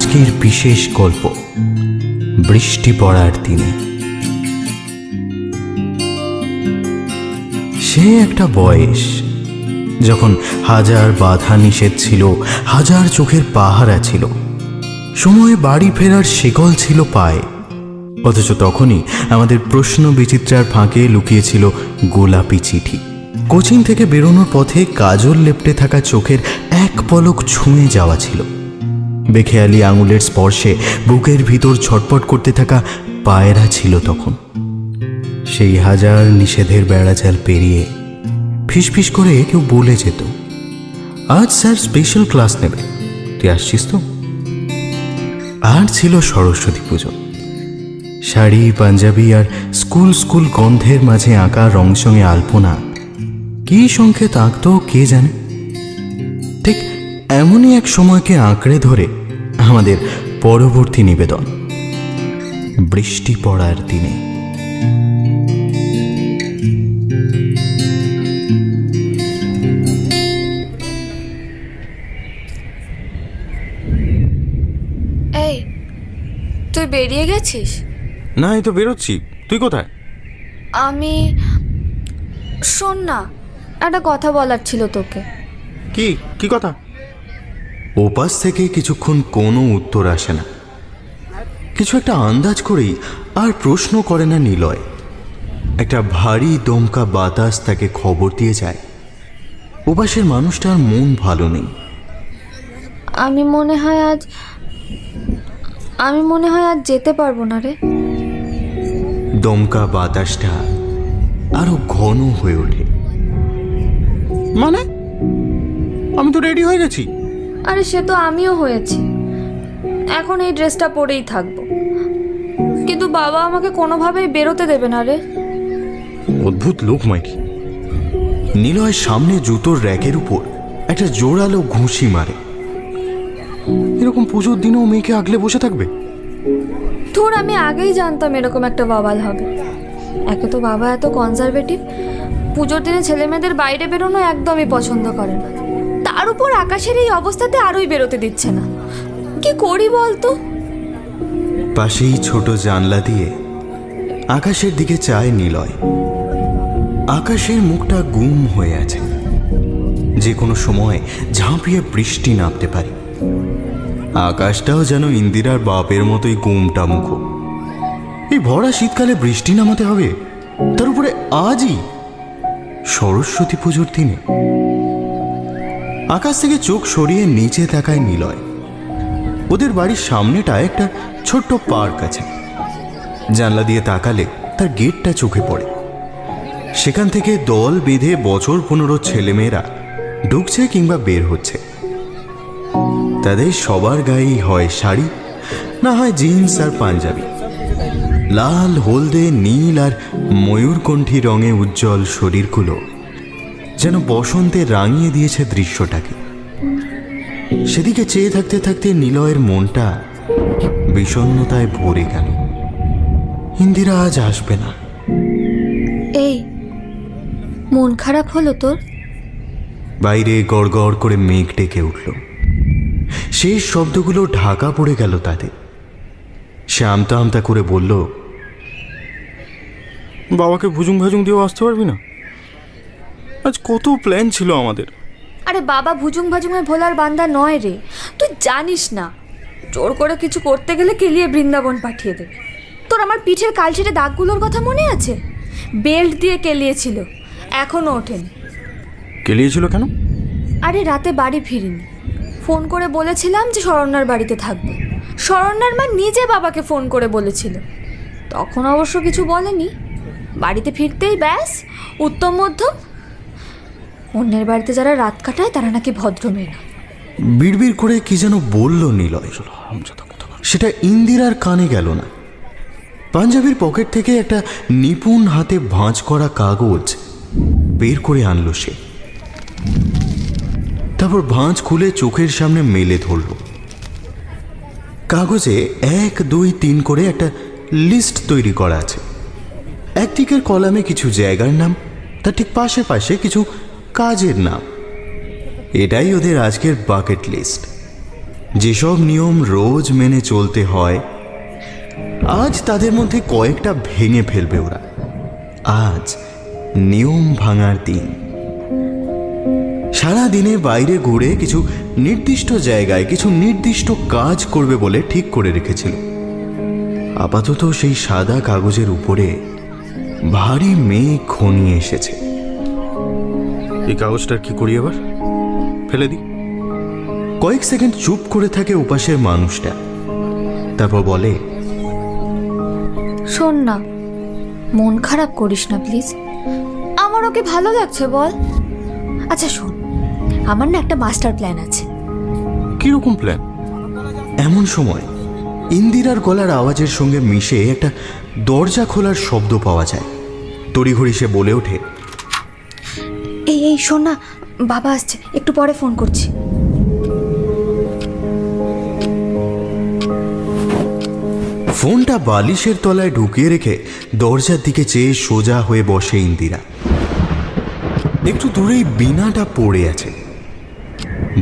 আজকের বিশেষ গল্প বৃষ্টি পড়ার দিনে। সে একটা বয়স যখন হাজার বাধা নিষেধ ছিল, হাজার চোখের পাহারা ছিল, সময়ে বাড়ি ফেরার শিকল ছিল পায়ে। অথচ তখনই আমাদের প্রশ্ন বিচিত্রার ফাঁকে লুকিয়েছিল গোলাপি চিঠি। কোচিং থেকে বেরোনোর পথে কাজল লেপ্টে থাকা চোখের এক পলক ছুঁয়ে যাওয়া ছিল। বেখেয়ালি আঙুলের স্পর্শে বুকের ভিতর ছটপট করতে থাকা পায়রা ছিল তখন। সেই হাজার নিষেধের বেড়াজাল পেরিয়ে ফিসফিস করে কেউ বলে যেত, আজ স্যার স্পেশাল ক্লাস নেবে, তুই আসছিস তো? আর ছিল সরস্বতী পুজো। শাড়ি, পাঞ্জাবি আর স্কুল স্কুল গন্ধের মাঝে আঁকা রংসঙে আলপনা কি সংকেত আঁকতো কে জানে। ঠিক এমনই এক সময়কে আঁকড়ে ধরে আমাদের পরবর্তী নিবেদন, বৃষ্টি পড়ার দিনে। এই, তুই বেরিয়ে গেছিস? না, এই তো বেরোচ্ছি। তুই কোথায়? আমি শোন না, একটা কথা বলার ছিল তোকে। কি কি কথা? ওপাশ থেকে কিছুক্ষণ কোনো উত্তর আসে না। কিছু একটা আন্দাজ করেই আর প্রশ্ন করে না নিলয়। একটা ভারী দমকা বাতাস তাকে খবর দিয়ে যায় ওপাশের মানুষটার মন ভালো নেই। আমি মনে হয় আজ যেতে পারবো না রে। দমকা বাতাসটা আরো ঘন হয়ে ওঠে। মানে আমি তো রেডি হয়ে গেছি। আরে সে তো আমিও হয়েছি, এখন এই ড্রেসটা পরেই থাকবো, কিন্তু বাবা আমাকে কোনোভাবেই বেরোতে দেবে না রে। অদ্ভুত লোক মাইকি। নিলয় সামনে জুতোর র্যাকের উপর একটা জোরালো ঘুষি মারে। এরকম পুজোর দিনেও মেয়েকে আগলে বসে থাকবে? তোর আমি আগেই জানতাম এরকম একটা বাবাল হবে। একে তো বাবা এত কনজারভেটিভ, পুজোর দিনে ছেলে মেয়েদের বাইরে বেরোনো একদমই পছন্দ করে না। তার উপর আকাশের এই অবস্থাতে আরোই বেরোতে দিচ্ছে না। কি করি বলতো? পাশেই ছোট জানলা দিয়ে আকাশের দিকে চায় নিলয়। আকাশের মুখটা গুম হয়ে আছে, যে কোনো সময় ঝাঁপিয়ে বৃষ্টি নামতে পারে। আকাশটাও যেন ইন্দিরার বাপের মতোই গুমটা মুখ। এই ভরা শীতকালে বৃষ্টি নামাতে হবে, তার উপরে আজই সরস্বতী পুজোর দিনে। আকাশ থেকে চোখ সরিয়ে নিচে তাকায় নিলয়। ওদের বাড়ির সামনেটা একটা ছোট্ট পার্ক আছে। জানলা দিয়ে তাকালে তার গেটটা চোখে পড়ে। সেখান থেকে দল বেঁধে বছর 15 ছেলেমেয়েরা ঢুকছে কিংবা বের হচ্ছে। তাদের সবার গায়েই হয় শাড়ি, না হয় জিন্স আর পাঞ্জাবি। লাল, হলদে, নীল আর ময়ূরকণ্ঠী রঙে উজ্জ্বল শরীরগুলো যেন বসন্তে রাঙিয়ে দিয়েছে দৃশ্যটাকে। সেদিকে চেয়ে থাকতে থাকতে নিলয়ের মনটা বিষণ্ণতায় ভরে গেল। ইন্দিরা আজ আসবে না। এই, মন খারাপ হলো তোর? বাইরে গড়গড় করে মেঘ ডেকে উঠল। শেষ শব্দগুলো ঢাকা পড়ে গেল তাদের। সে আমতা আমতা করে বলল, বাবাকে ভুজুং ভাজুং দিয়েও আসতে পারবি না? আজ কত প্ল্যান ছিল আমাদের। আরে বাবা ভুজুং ভাজুঙে ভোলার বান্দা নয় রে, তুই জানিস না। জোর করে কিছু করতে গেলে কেলিয়ে বৃন্দাবন পাঠিয়ে দেবে। তোর আমার পিঠের কালশিটে দাগগুলোর কথা মনে আছে? বেল্ট দিয়ে কেলিয়েছিল, এখনো ওঠেনি। কেলিয়েছিল কেন? আরে রাতে বাড়ি ফিরিনি, ফোন করে বলেছিলাম যে শরণ্যার বাড়িতে থাকবে। শরণ্যার মা নিজে বাবাকে ফোন করে বলেছিল, তখন অবশ্য কিছু বলেনি। বাড়িতে ফিরতেই ব্যাস উত্তম মধ্যম। অন্যের বাড়িতে যারা রাত কাটায় তারা নাকি ভদ্র মেয়ে না। বিড়বিড় করে কি যেন বলল নিলয়, সেটা ইন্দিরার কানে গেল না। পাঞ্জাবির পকেট থেকে একটা নিপুণ হাতে ভাঁজ করা কাগজ বের করে আনলো সে। তারপর ভাঁজ খুলে চোখের সামনে মেলে ধরল। কাগজে 1, 2, 3 করে একটা লিস্ট তৈরি করা আছে। একদিকের কলামে কিছু জায়গার নাম, তার ঠিক পাশে পাশে কিছু কাজের নাম। এটাই ওদের আজকের বাকেট লিস্ট। যেসব নিয়ম রোজ মেনে চলতে হয়, আজ তাদের মধ্যে কয়েকটা ভেঙে ফেলবে ওরা। আজ নিয়ম ভাঙার দিন। সারা দিনে বাইরে ঘুরে কিছু নির্দিষ্ট জায়গায় কিছু নির্দিষ্ট কাজ করবে বলে ঠিক করে রেখেছিল। আপাতত সেই সাদা কাগজের উপরে ভারী মেঘ ঘনিয়ে এসেছে। এই কাগজটার কি করি এবার? ফেলে দিই। কয়েক সেকেন্ড চুপ করে থাকে উপাসের মানুষটা, তারপর বলে, শোন না, মন খারাপ করিস না প্লিজ। আমার ওকে ভালো লাগছে বল। আচ্ছা শোন, আমার না একটা মাস্টার প্ল্যান আছে। কিরকম প্ল্যান? এমন সময় ইন্দিরার গলার আওয়াজের সঙ্গে মিশে একটা দরজা খোলার শব্দ পাওয়া যায়। তড়িঘড়ি সে বলে ওঠে, এই শোন না, বাবা আসছে, একটু পরে ফোন করছি। ফোনটা বালিশের তলায় ঢুকিয়ে রেখে দরজার দিকে চেয়ে সোজা হয়ে বসে ইন্দিরা। একটু দূরেই বিনাটা পড়ে আছে।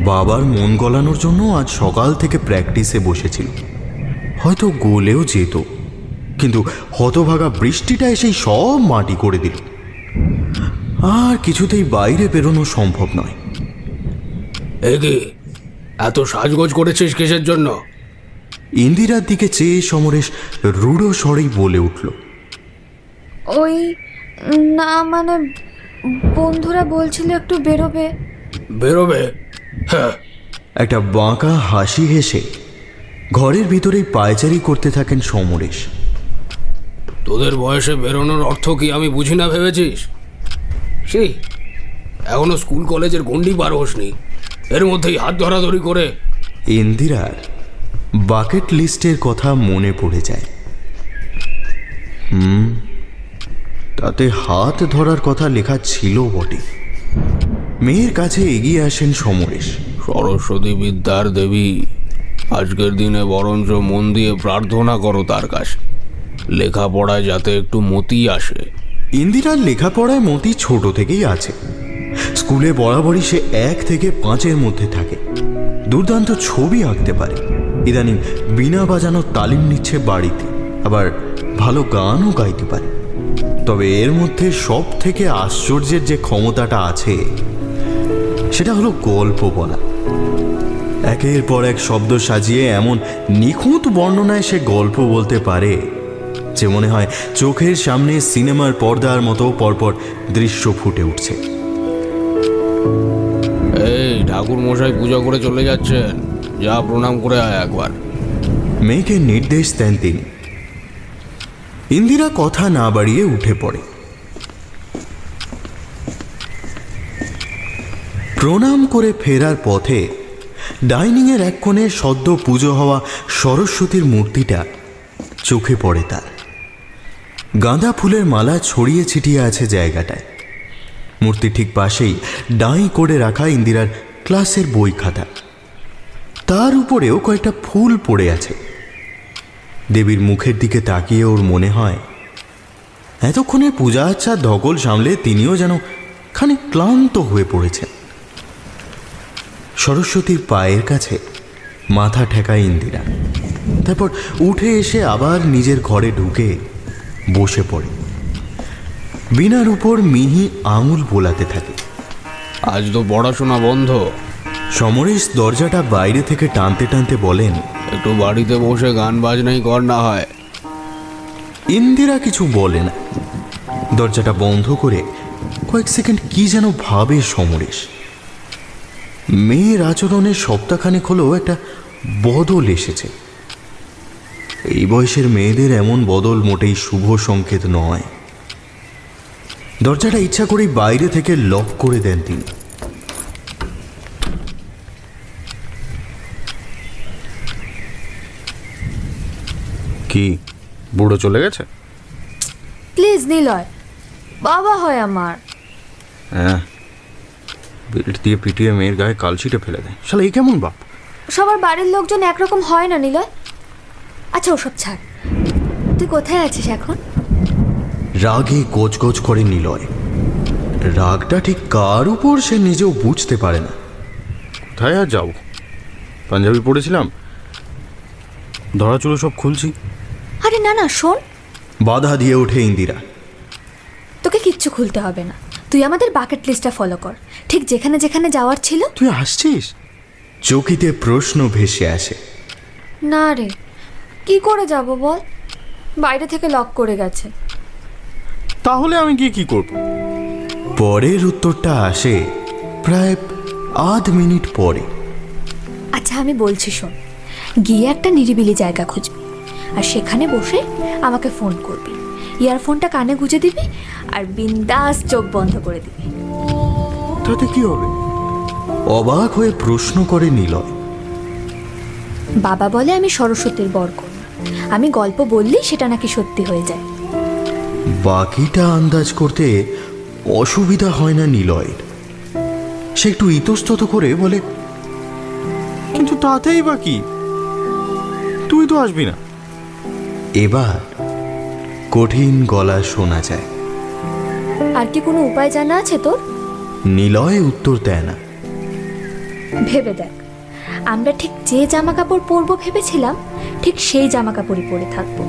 বাবার মন গলানোর জন্য আজ সকাল থেকে প্র্যাকটিসে বসেছিল, হয়তো গোলেও যেত, কিন্তু হতভাগা বৃষ্টিটা এসেই সব মাটি করে দিল। আর কিছুতেই বাইরে বেরোনো সম্ভব নয়। এগে এত সাজগোজ করেছিস কিসের জন্য? ইন্দিরার দিকে চেয়ে সমরেশ রূঢ় স্বরেই বলে উঠল, ওই না মানে বন্ধুরা বলছিল একটু বেরোবে। বেরোবে? হ্যাঁ। একটা বাঁকা হাসি হেসে ঘরের ভিতরেই পায়চারি করতে থাকেন সমরেশ। তোদের বয়সে বেরোনোর অর্থ কি আমি বুঝি না ভেবেছিস? সেই এখনো স্কুল কলেজের গণ্ডি পার হসনি, এর মধ্যেই হাত ধরাধরি করে। ইন্দিরার বাকেট লিস্টের কথা মনে পড়ে যায়। তাতে হাত ধরার কথা লেখা ছিল বটে। মেয়ের কাছে এগিয়ে আসেন সমরেশ। সরস্বতী বিদ্যার দেবী, আজকের দিনে বরঞ্চ মন দিয়ে প্রার্থনা করো তার কাছে, লেখাপড়ায় যাতে একটু মতি আসে। ইন্দিরার লেখাপড়ায় মতি ছোট থেকেই আছে। স্কুলে বরাবরই সে 1 থেকে 5-এর মধ্যে থাকে। দুর্দান্ত ছবি আঁকতে পারে। ইদানিং বীণা বাজানোর তালিম নিচ্ছে বাড়িতে, আবার ভালো গানও গাইতে পারে। তবে এর মধ্যে সব থেকে আশ্চর্যের যে ক্ষমতাটা আছে সেটা হলো গল্প বলা। একের পর এক শব্দ সাজিয়ে এমন নিখুঁত বর্ণনায় সে গল্প বলতে পারে যে মনে হয় চোখের সামনে সিনেমার পর্দার মতো পরপর দৃশ্য ফুটে উঠছে। এই ঠাকুর মশাই পূজা করে চলে যাচ্ছেন, যা প্রণাম করে আয় একবার। মেয়েকে নির্দেশ দেন তিনি। ইন্দিরা কথা না বাড়িয়ে উঠে পড়ে। প্রণাম করে ফেরার পথে ডাইনিংয়ের এক কোণে সদ্য পুজো হওয়া সরস্বতীর মূর্তিটা চোখে পড়ে তার। গাঁদা ফুলের মালা ছড়িয়ে ছিটিয়ে আছে জায়গাটায়। মূর্তি ঠিক পাশেই ডাঁই করে রাখা ইন্দিরার ক্লাসের বই খাতা, তার উপরেও কয়েকটা ফুল পড়ে আছে। দেবীর মুখের দিকে তাকিয়ে ওর মনে হয় এতক্ষণে পূজা আচ্ছার ধকল সামলে তিনিও যেন খানিক ক্লান্ত হয়ে পড়েছেন। সরস্বতীর পায়ের কাছে মাথা ঠেকায় ইন্দিরা, তারপর উঠে এসে আবার নিজের ঘরে ঢুকে বসে পড়ে। বীণার উপর মিহি আঙুল বোলাতে থাকে। আজ তো পড়াশোনা বন্ধ। সমরেশ দরজাটা বাইরে থেকে টানতে টানতে বলেন, একটু বাড়িতে বসে গান বাজনাই কর না হয়। ইন্দিরা কিছু বলে না। দরজাটা বন্ধ করে কয়েক সেকেন্ড কি যেন ভাবে সমরেশ। মেয়ের আচরণের সপ্তাহখানেক হলেও একটা বদল এসেছে। এই বয়সের মেয়েদের এমন বদল মোটেই শুভ সংকেত নয়। দরজাটা ইচ্ছা করেই বাইরে থেকে লক করে দেন তিনি। কি বুড়ো চলে গেছে? প্লিজ নিলয়, বাবা হয় আমার। হ্যাঁ, বেল্ট দিয়ে পিটিয়ে মেয়ের গায়ে কালশিটে ফেলে দেয়। শালা এই কেমন বাপ? সবার বাড়ির লোকজন একরকম হয় না নিলয়। আচ্ছা ওসব ছাড়, তুই কোথায় আছিস এখন? রাগে গোজ গোজ করে নিলয়। রাগটা ঠিক কার উপর সে নিজেও বুঝতে পারে না। কোথায় আর যাও, পাঞ্জাবি পরেছিলাম, ধরা চুলো সব খুলছি। আরে না না শোন, বাধা দিয়ে ওঠে ইন্দিরা। তোকে কিচ্ছু খুলতে হবে না, তুই আমাদের বাকেট লিস্টটা ফলো কর। ঠিক যেখানে যেখানে যাওয়ার ছিল। তুই আসছিস? চকিতে প্রশ্ন ভেসে আসে। না রে, কি করে যাব বল, বাইরে থেকে লক করে গেছে। তাহলে আমি গিয়ে কি করব? পরের উত্তরটা আসে প্রায় আধ মিনিট পরে। আচ্ছা আমি বলছি শোন, গিয়ে একটা নিরিবিলি জায়গা খুঁজবি, আর সেখানে বসে আমাকে ফোন করবি, ইয়ারফোনটা কানে গুঁজে দিবি আর বিন্দাস চোখ বন্ধ করে দিবি। তাতে কি হবে? অবাক হয়ে প্রশ্ন করে নিলয়। বাবা বলে আমি সরস্বতীর বরকন্যা, আমি গল্প বললেই সেটা নাকি সত্যি হয়ে যায়। বাকিটা আন্দাজ করতে অসুবিধা হয় না নিলয়ের। সে একটু ইতস্তত করে বলে, কিন্তু তাতেই বা কি, তুই তো আসবি না। এবার কঠিন গলা শোনা যায়। আর কি কোনো উপায় জানা আছে তোর? নিলয় উত্তর দেয় না। ভেবে দেখ, আমরা ঠিক যে জামা কাপড় পরবো ভেবেছিলাম ঠিক সেই জামা কাপড়ই পরে থাকবো।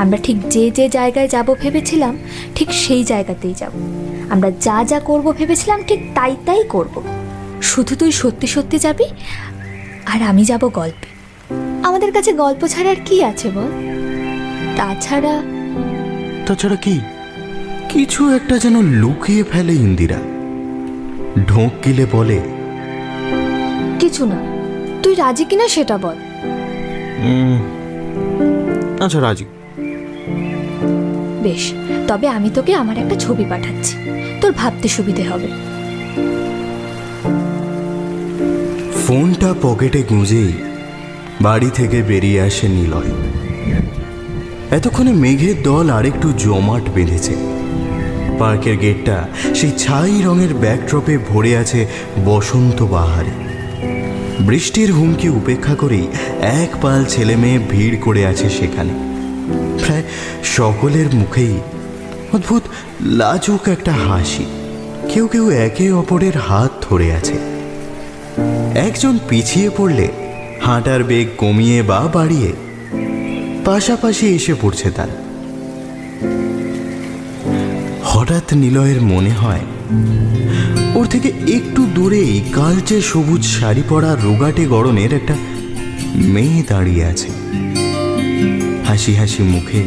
আমরা ঠিক যে যে জায়গায় যাব ভেবেছিলাম ঠিক সেই জায়গাতেই যাব। আমরা যা যা করব ভেবেছিলাম ঠিক তাই তাই করব। শুধু তুই সত্যি সত্যি যাবি আর আমি যাব গল্পে। আমাদের কাছে গল্প ছাড়া আর কি আছে বল? তাছাড়া কি? কিছু একটা যেন লুকিয়ে ফেলে ইন্দিরা। ঢোক গিলে বলে, কিছু না, তুই রাজি কিনা সেটা বল। আচ্ছা রাজি। বেশ, তবে আমি তোকে আমার একটা ছবি পাঠাচ্ছি, তোর ভাবতে সুবিধে হবে। ফোনটা পকেটে গুঁজেই বাড়ি থেকে বেরিয়ে আসে নিলয়। এতক্ষণে মেঘের দল আরেকটু জমাট বেঁধেছে। পার্কের গেটটা সেই ছাই রঙের ব্যাকড্রপে ভরে আছে বসন্ত বাহারে। বৃষ্টির হুমকি উপেক্ষা করেই এক পাল ছেলে মেয়ে ভিড় করে আছে সেখানে। প্রায় সকলের মুখেই অদ্ভুত লাজুক একটা হাসি। কেউ কেউ একে অপরের হাত ধরে আছে। একজন পিছিয়ে পড়লে হাঁটার বেগ কমিয়ে বা বাড়িয়ে পাশাপাশি এসে পড়ছে তার। হঠাৎ নিলয়ের মনে হয় ওর থেকে একটু দূরেই কালচে সবুজ শাড়ি পরা রোগাটে গড়নের একটা মেয়ে দাঁড়িয়ে আছে। হাসি হাসি মুখে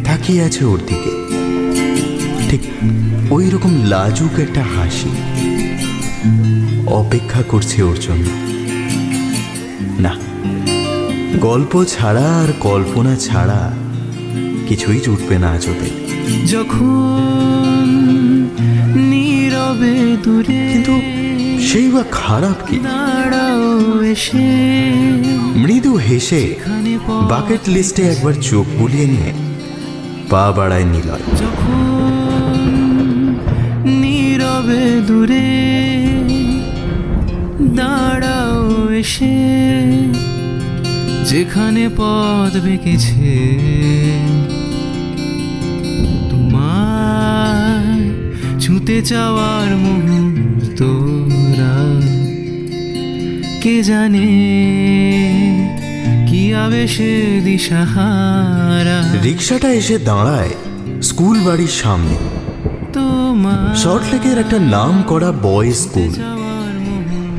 তাকিয়ে আছে ওর দিকে। ঠিক ওই রকম লাজুক একটা হাসি অপেক্ষা করছে ওর জন্য। না, গল্প ছাড়া আর কল্পনা ছাড়া কিছুই জুটবে না আজ ওদের। যখন নীরবে দূরে কিন্তু সেই বা খারাপ কি? দাঁড়াও এসে মৃদু হেসে বাকেট লিস্টে একবার চোখ বুলিয়ে নিয়ে পা বাড়ায় নিলয়। যখন নীরবে দূরে দাঁড়াও এসে যেখানে পথ বেঁকেছে তোমার ছুঁতে চাওয়ার মুহূর্তরা, কে জানে কি আবেশে দিশাহারা। রিক্সাটা এসে দাঁড়ায় স্কুল বাড়ির সামনে। তোমার সল্টলেকের একটা নাম করা বয়েজ স্কুল।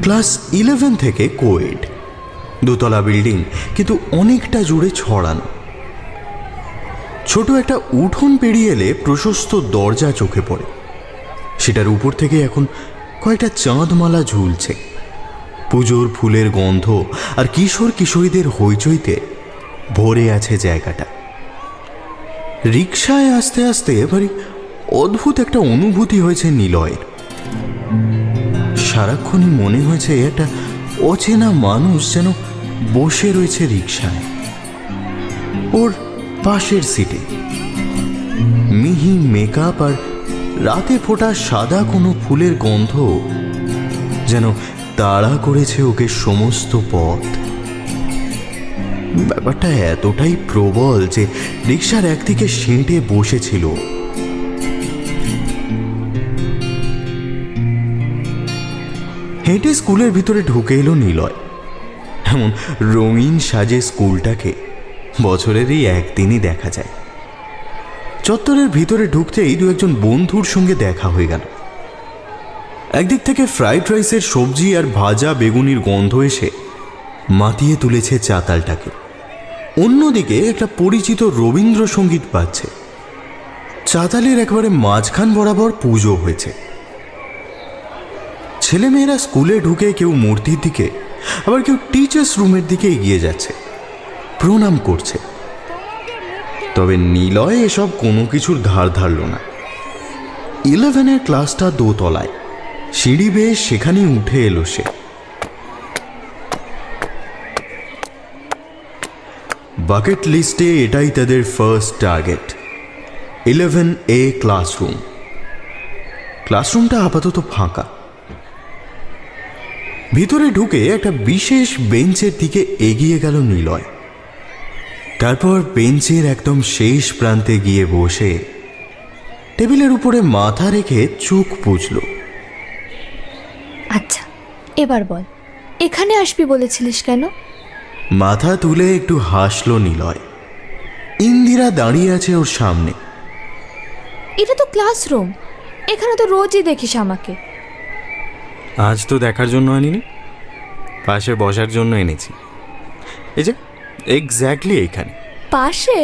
ক্লাস 11 থেকে কোয়েড। দোতলা বিল্ডিং, কিন্তু অনেকটা জুড়ে ছড়ানো। ছোট একটা উঠোন পেরিয়ে এলে প্রশস্ত দরজা চোখে পড়ে। সেটার উপর থেকে এখন কয়েকটা চাঁদমালা ঝুলছে। পুজোর ফুলের গন্ধ আর কিশোর কিশোরীদের হইচইতে ভরে আছে জায়গাটা। রিকশায় আস্তে আস্তে ভারী অদ্ভুত একটা অনুভূতি হয়েছে নিলয়ের। সারাক্ষণই মনে হয়েছে একটা অচেনা মানুষ যেন বসে রয়েছে রিকশায়, ওর পাশের সিটে। মিহি মেকআপ আর রাতে ফোটা সাদা কোনো ফুলের গন্ধ যেন তাড়া করেছে ওকে সমস্ত পথ। ব্যাপারটা এতটাই প্রবল যে রিকশার একদিকে সিটে বসেছিল। হেঁটে স্কুলের ভিতরে ঢুকে এলো নিলয়। এমন রঙিন সাজে স্কুলটাকে বছরের এই একদিনই দেখা যায়। চত্বরের ভিতরে ঢুকতেই দু একজন বন্ধুর সঙ্গে দেখা হয়ে গেল। একদিক থেকে ফ্রাইড রাইসের সবজি আর ভাজা বেগুনির গন্ধ এসে মাতিয়ে তুলেছে চাতালটাকে। অন্যদিকে একটা পরিচিত রবীন্দ্রসঙ্গীত বাজছে। চাতালের একেবারে মাঝখান বরাবর পুজো হয়েছে। ছেলেমেয়েরা স্কুলে ঢুকে কেউ মূর্তির দিকে, আবার কেউ টিচার্স রুমের দিকে এগিয়ে যাচ্ছে, প্রণাম করছে। তবে নিলয় এসব কোনো কিছুর ধার ধারল না। 11-এর ক্লাসটা দোতলায়, সিঁড়ি বেয়ে সেখানেই উঠে এলো সে। বাকেট লিস্টে এটাই তাদের ফার্স্ট টার্গেট, 11A ক্লাসরুম। ক্লাসরুমটা আপাতত ফাঁকা। ভিতরে ঢুকে একটা বিশেষ বেঞ্চের দিকে এগিয়ে গেল নিলয়। তারপর বেঞ্চের একদম শেষ প্রান্তে গিয়ে বসে টেবিলের উপরে মাথা রেখে চোখ বুঝল। আচ্ছা, এবার বল, এখানে আসবি বলেছিলিস কেন? মাথা তুলে একটু হাসল নিলয়। ইন্দিরা দাঁড়িয়ে আছে ওর সামনে। এটা তো ক্লাসরুম, এখানে তো রোজই দেখিস আমাকে। আজ তো দেখার জন্য আনিনি, পাশে বসার জন্য এনেছি। এই যে এক্স্যাক্টলি এখানে পাশে।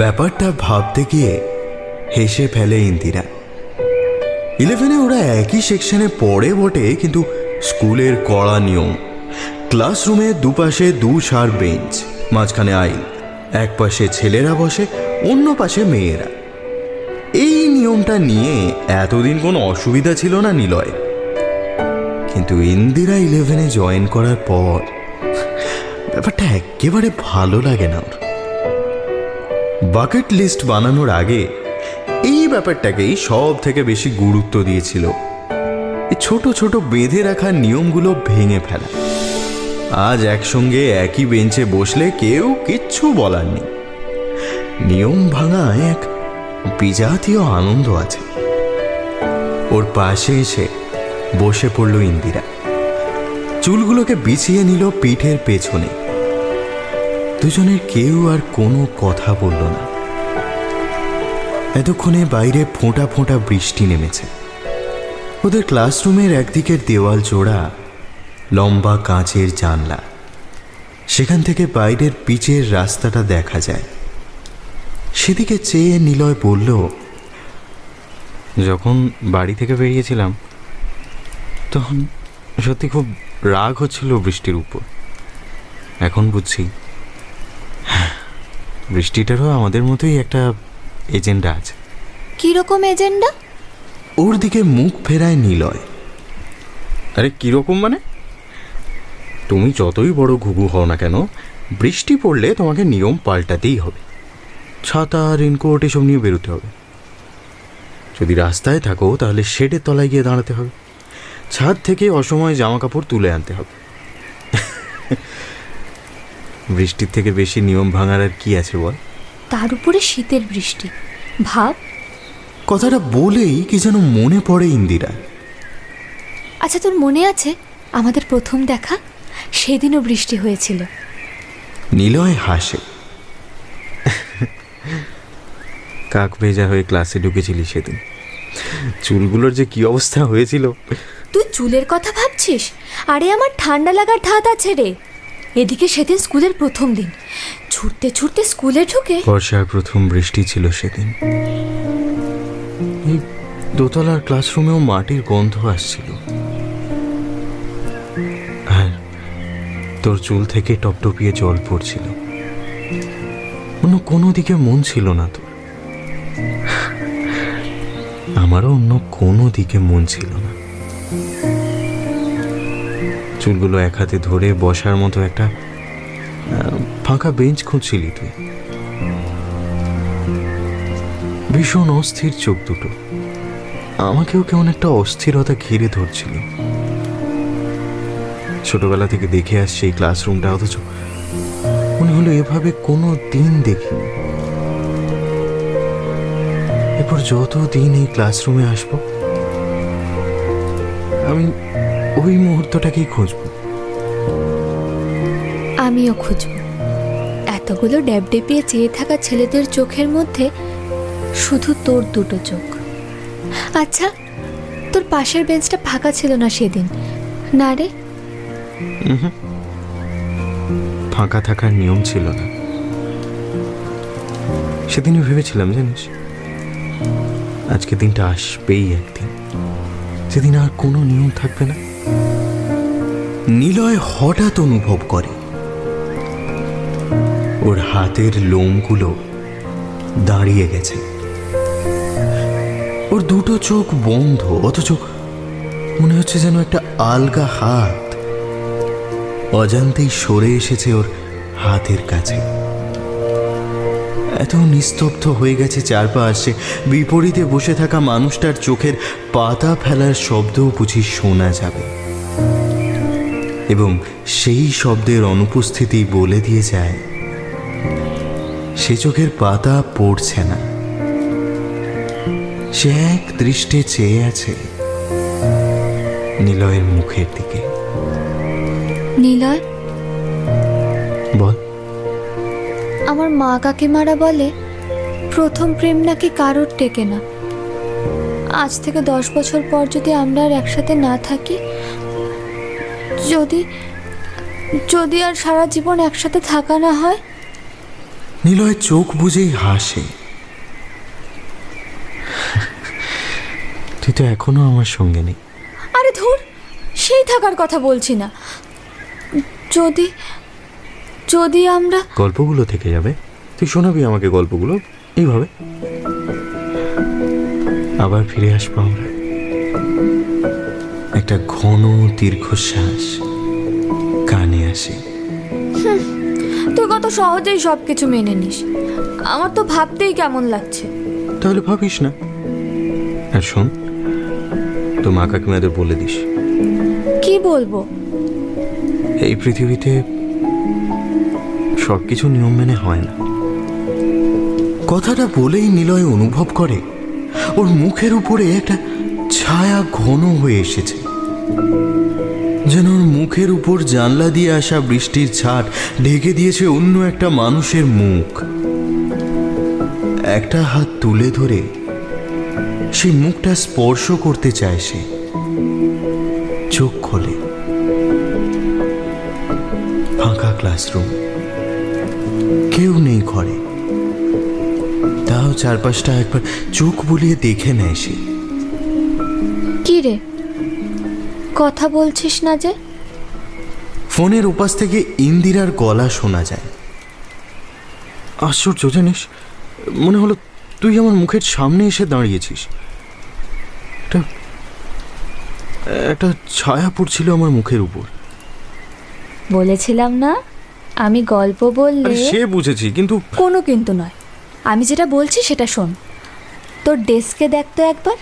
ব্যাপারটা ভাবতে গিয়ে হেসে ফেলে ইন্দিরা। 11-এ ওরা একই সেকশনে পড়ে বটে, কিন্তু স্কুলের কড়া নিয়ম। ক্লাসরুমে দুপাশে 2 বেঞ্চ, মাঝখানে আইল। এক পাশে ছেলেরা বসে, অন্য পাশে মেয়েরা। এই নিয়মটা নিয়ে এতদিন কোনো অসুবিধা ছিল না নিলয়, কিন্তু ইন্দিরা 11-এ জয়েন করার পর ব্যাপারটা একেবারে ভালো লাগে না ওর। বাকেট লিস্ট বানানোর আগে এই ব্যাপারটাকেই সব থেকে বেশি গুরুত্ব দিয়েছিল, এই ছোট ছোট বেঁধে রাখা নিয়মগুলো ভেঙে ফেলা। আজ একসঙ্গে একই বেঞ্চে বসলে কেউ কিচ্ছু বলার নেই। নিয়ম ভাঙায় এক বিজাতীয় আনন্দ আছে। ওর পাশে এসে বসে পড়ল ইন্দিরা। চুলগুলোকে বিছিয়ে নিল পিঠের পেছনে। দুজনের কেউ আর কোনো কথা বলল না। এতক্ষণে বাইরে ফোঁটা ফোঁটা বৃষ্টি নেমেছে। ওদের ক্লাসরুমের একদিকের দেওয়াল জোড়া, লম্বা কাঁচের জানলা। সেখান থেকে বাইরের পিচের রাস্তাটা দেখা যায়। সেদিকে চেয়ে নিলয় বলল, যখন বাড়ি থেকে বেরিয়েছিলাম তখন সত্যি খুব রাগ হচ্ছিল বৃষ্টির উপর। এখন বুঝছি বৃষ্টিটারও আমাদের মতোই একটা এজেন্ডা আছে। কিরকম এজেন্ডা? ওর দিকে মুখ ফেরায় নিলয়। আরে কিরকম মানে? তুমি যতই বড় ঘুঘু হও না কেন, বৃষ্টি পড়লে তোমাকে নিয়ম পাল্টাতেই হবে। ছাতা, রেনকোট এসব নিয়ে বেরোতে হবে। যদি রাস্তায় থাকো তাহলে শেডের তলায় গিয়ে দাঁড়াতে হবে। ছাদ থেকে অসময়ে জামা কাপড় তুলে আনতে হবে। বৃষ্টির থেকে বেশি নিয়ম ভাঙার আর কি আছে বল? তার উপরে শীতের বৃষ্টি, ভাব। কথাটা বলেই কি যেন মনে পড়ে ইন্দিরা। আচ্ছা, তোর মনে আছে আমাদের প্রথম দেখা? সেদিনও বৃষ্টি হয়েছিল। নিলয় হাসে। কাক ভেজা হয়ে ক্লাসে ঢুকেছিলি সেদিন। চুলগুলোর যে কি অবস্থা হয়েছিল। তুই চুলের কথা ভাবছিস? আরে আমার ঠান্ডা লাগার ধাত আছে রে। এদিকে সেদিন স্কুলের প্রথম দিন, ছুটতে ছুটতে স্কুলে ঢুকে বর্ষার প্রথম বৃষ্টি ছিল সেদিন। এই দোতলার ক্লাসরুমেও মাটির গন্ধ আসছিল। আর তোর চুল থেকে টপটপিয়ে জল পড়ছিল। অন্য কোনো দিকে মন ছিল না তোর। আমারও অন্য কোনো দিকে মন ছিল না। চুলগুলো এক হাতে ধরে বসার মতো একটা ফাঁকা বেঞ্চ খুঁজছিলি তুই। ভীষণ অস্থির চোখ দুটো। আমাকেও কেমন একটা অস্থিরতা ঘিরে ধরছিল। ছোটবেলা থেকে দেখে আসছে এই ক্লাসরুমটা, অথচ মনে হলো এভাবে কোনো দিন দেখিনি। এরপর যত দিন এই ক্লাসরুমে আসবো আমি ওই মুহূর্তটাকেই খুঁজব। আমিও খুঁজব। এতগুলো ড্যাবডেপিয়ে চেয়ে থাকা ছেলেদের চোখের মধ্যে শুধু তোর দুটো চোখ। আচ্ছা, তোর পাশের বেঞ্চটা ফাঁকা ছিল না সেদিন, না রে? ফাঁকা থাকার নিয়ম ছিল না। সেদিনই ভেবেছিলাম, জানিস, আজকে দিনটা আসবেই একদিন, সেদিন আর কোনো নিয়ম থাকবে না। নিলয় হঠাৎ অনুভব করে ওর হাতের লোমগুলো দাঁড়িয়ে গেছে। ওর দুটো চোখ বন্ধ, অথচ মনে হচ্ছে যেন একটা আলগা হাত অজান্তেই সরে এসেছে ওর হাতের কাছে। এত নিস্তব্ধ হয়ে গেছে চারপাশে, বিপরীতে বসে থাকা মানুষটার চোখের পাতা ফেলার শব্দও বুঝি শোনা যাবে, এবং সেই শব্দের অনুপস্থিতি বলে দিয়ে যায় সে চোখের পাতা পড়ছে না, সে এক দৃষ্টে চেয়ে আছে নিলয়ের মুখের দিকে। নিলয়, বল। আমার মা কাকিমারা বলে প্রথম প্রেম নাকি কারোর টেকে না। আজ থেকে 10 বছর পর যদি আমরা আর একসাথে না থাকি, যদি আর সারা জীবন একসাথে থাকা না হয়। নিলয় চোখ বুঝেই হাসে। তুই তো এখনো আমার সঙ্গে নেই। আরে ধুর, সেই থাকার কথা বলছি না। যদি আমরা গল্পগুলো থেকে যাবে, তুই শোনাবি আমাকে গল্পগুলো, এইভাবে আবার ফিরে আসবো আমরা। একটা ঘন দীর্ঘশ্বাস কানে আসে। তুই কত সহজেই সব কিছু মেনে নিস, আমার তো ভাবতেই কেমন লাগছে। তাহলে ভাবিস না। আর শোন, তো মা কাকিমাদের বলে দিস। কি বলবো? এই পৃথিবীতে সব কিছু নিয়ম মেনে হয় না। কথাটা বলেই নিলয় অনুভব করে ওর মুখের উপরে একটা ছায়া ঘন হয়ে এসেছে, যেন ওর মুখের উপর জানলা দিয়ে আসা বৃষ্টির ছাট ঢেকে দিয়েছে অন্য একটা মানুষের মুখ। একটা হাত তুলে ধরে সেই মুখটা স্পর্শ করতে চায় সে। চোখ খোলে, ফাঁকা ক্লাসরুম, কেউ নেই ঘরে, তাও চারপাশটা একবার চোখ বুলিয়ে দেখে নেয় সে। কি রে, কথা বলছিস না যে? ফোনের উপাস থেকে ইন্দিরার গলা শোনা যায়। আশ্চর্য, জানিস, মনে হলো তুই আমার মুখের সামনে এসে দাঁড়িয়েছিস। একটা ছায়া পড়ছিল আমার মুখের উপর। বলেছিলাম না আমি গল্প বললে। আরে সে বুঝেছি, কিন্তু কোনো কিন্তু নয়, আমি যেটা বলছি সেটা শোন। তোর ডেস্কে দেখ তো একবার।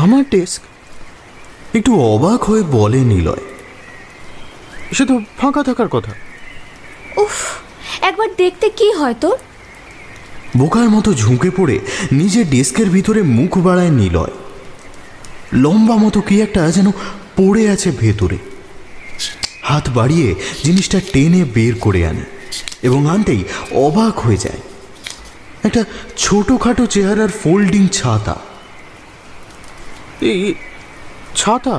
আমার ডেস্ক? একটু অবাক হয়ে বলে নিলয়, সে তো ফাঁকা থাকার কথা। উফ, একবার দেখতে কি হয় তোর? বোকার মতো ঝুঁকে পড়ে নিজের ডেস্কের ভিতরে মুখ বাড়ায় নিলয়। লম্বা মতো কি একটা যেন পড়ে আছে ভেতরে। হাত বাড়িয়ে জিনিসটা টেনে বের করে আনে, এবং আনতেই অবাক হয়ে যায়। একটা ছোটখাটো চেহারার ফোল্ডিং ছাতা। এই ছাতা?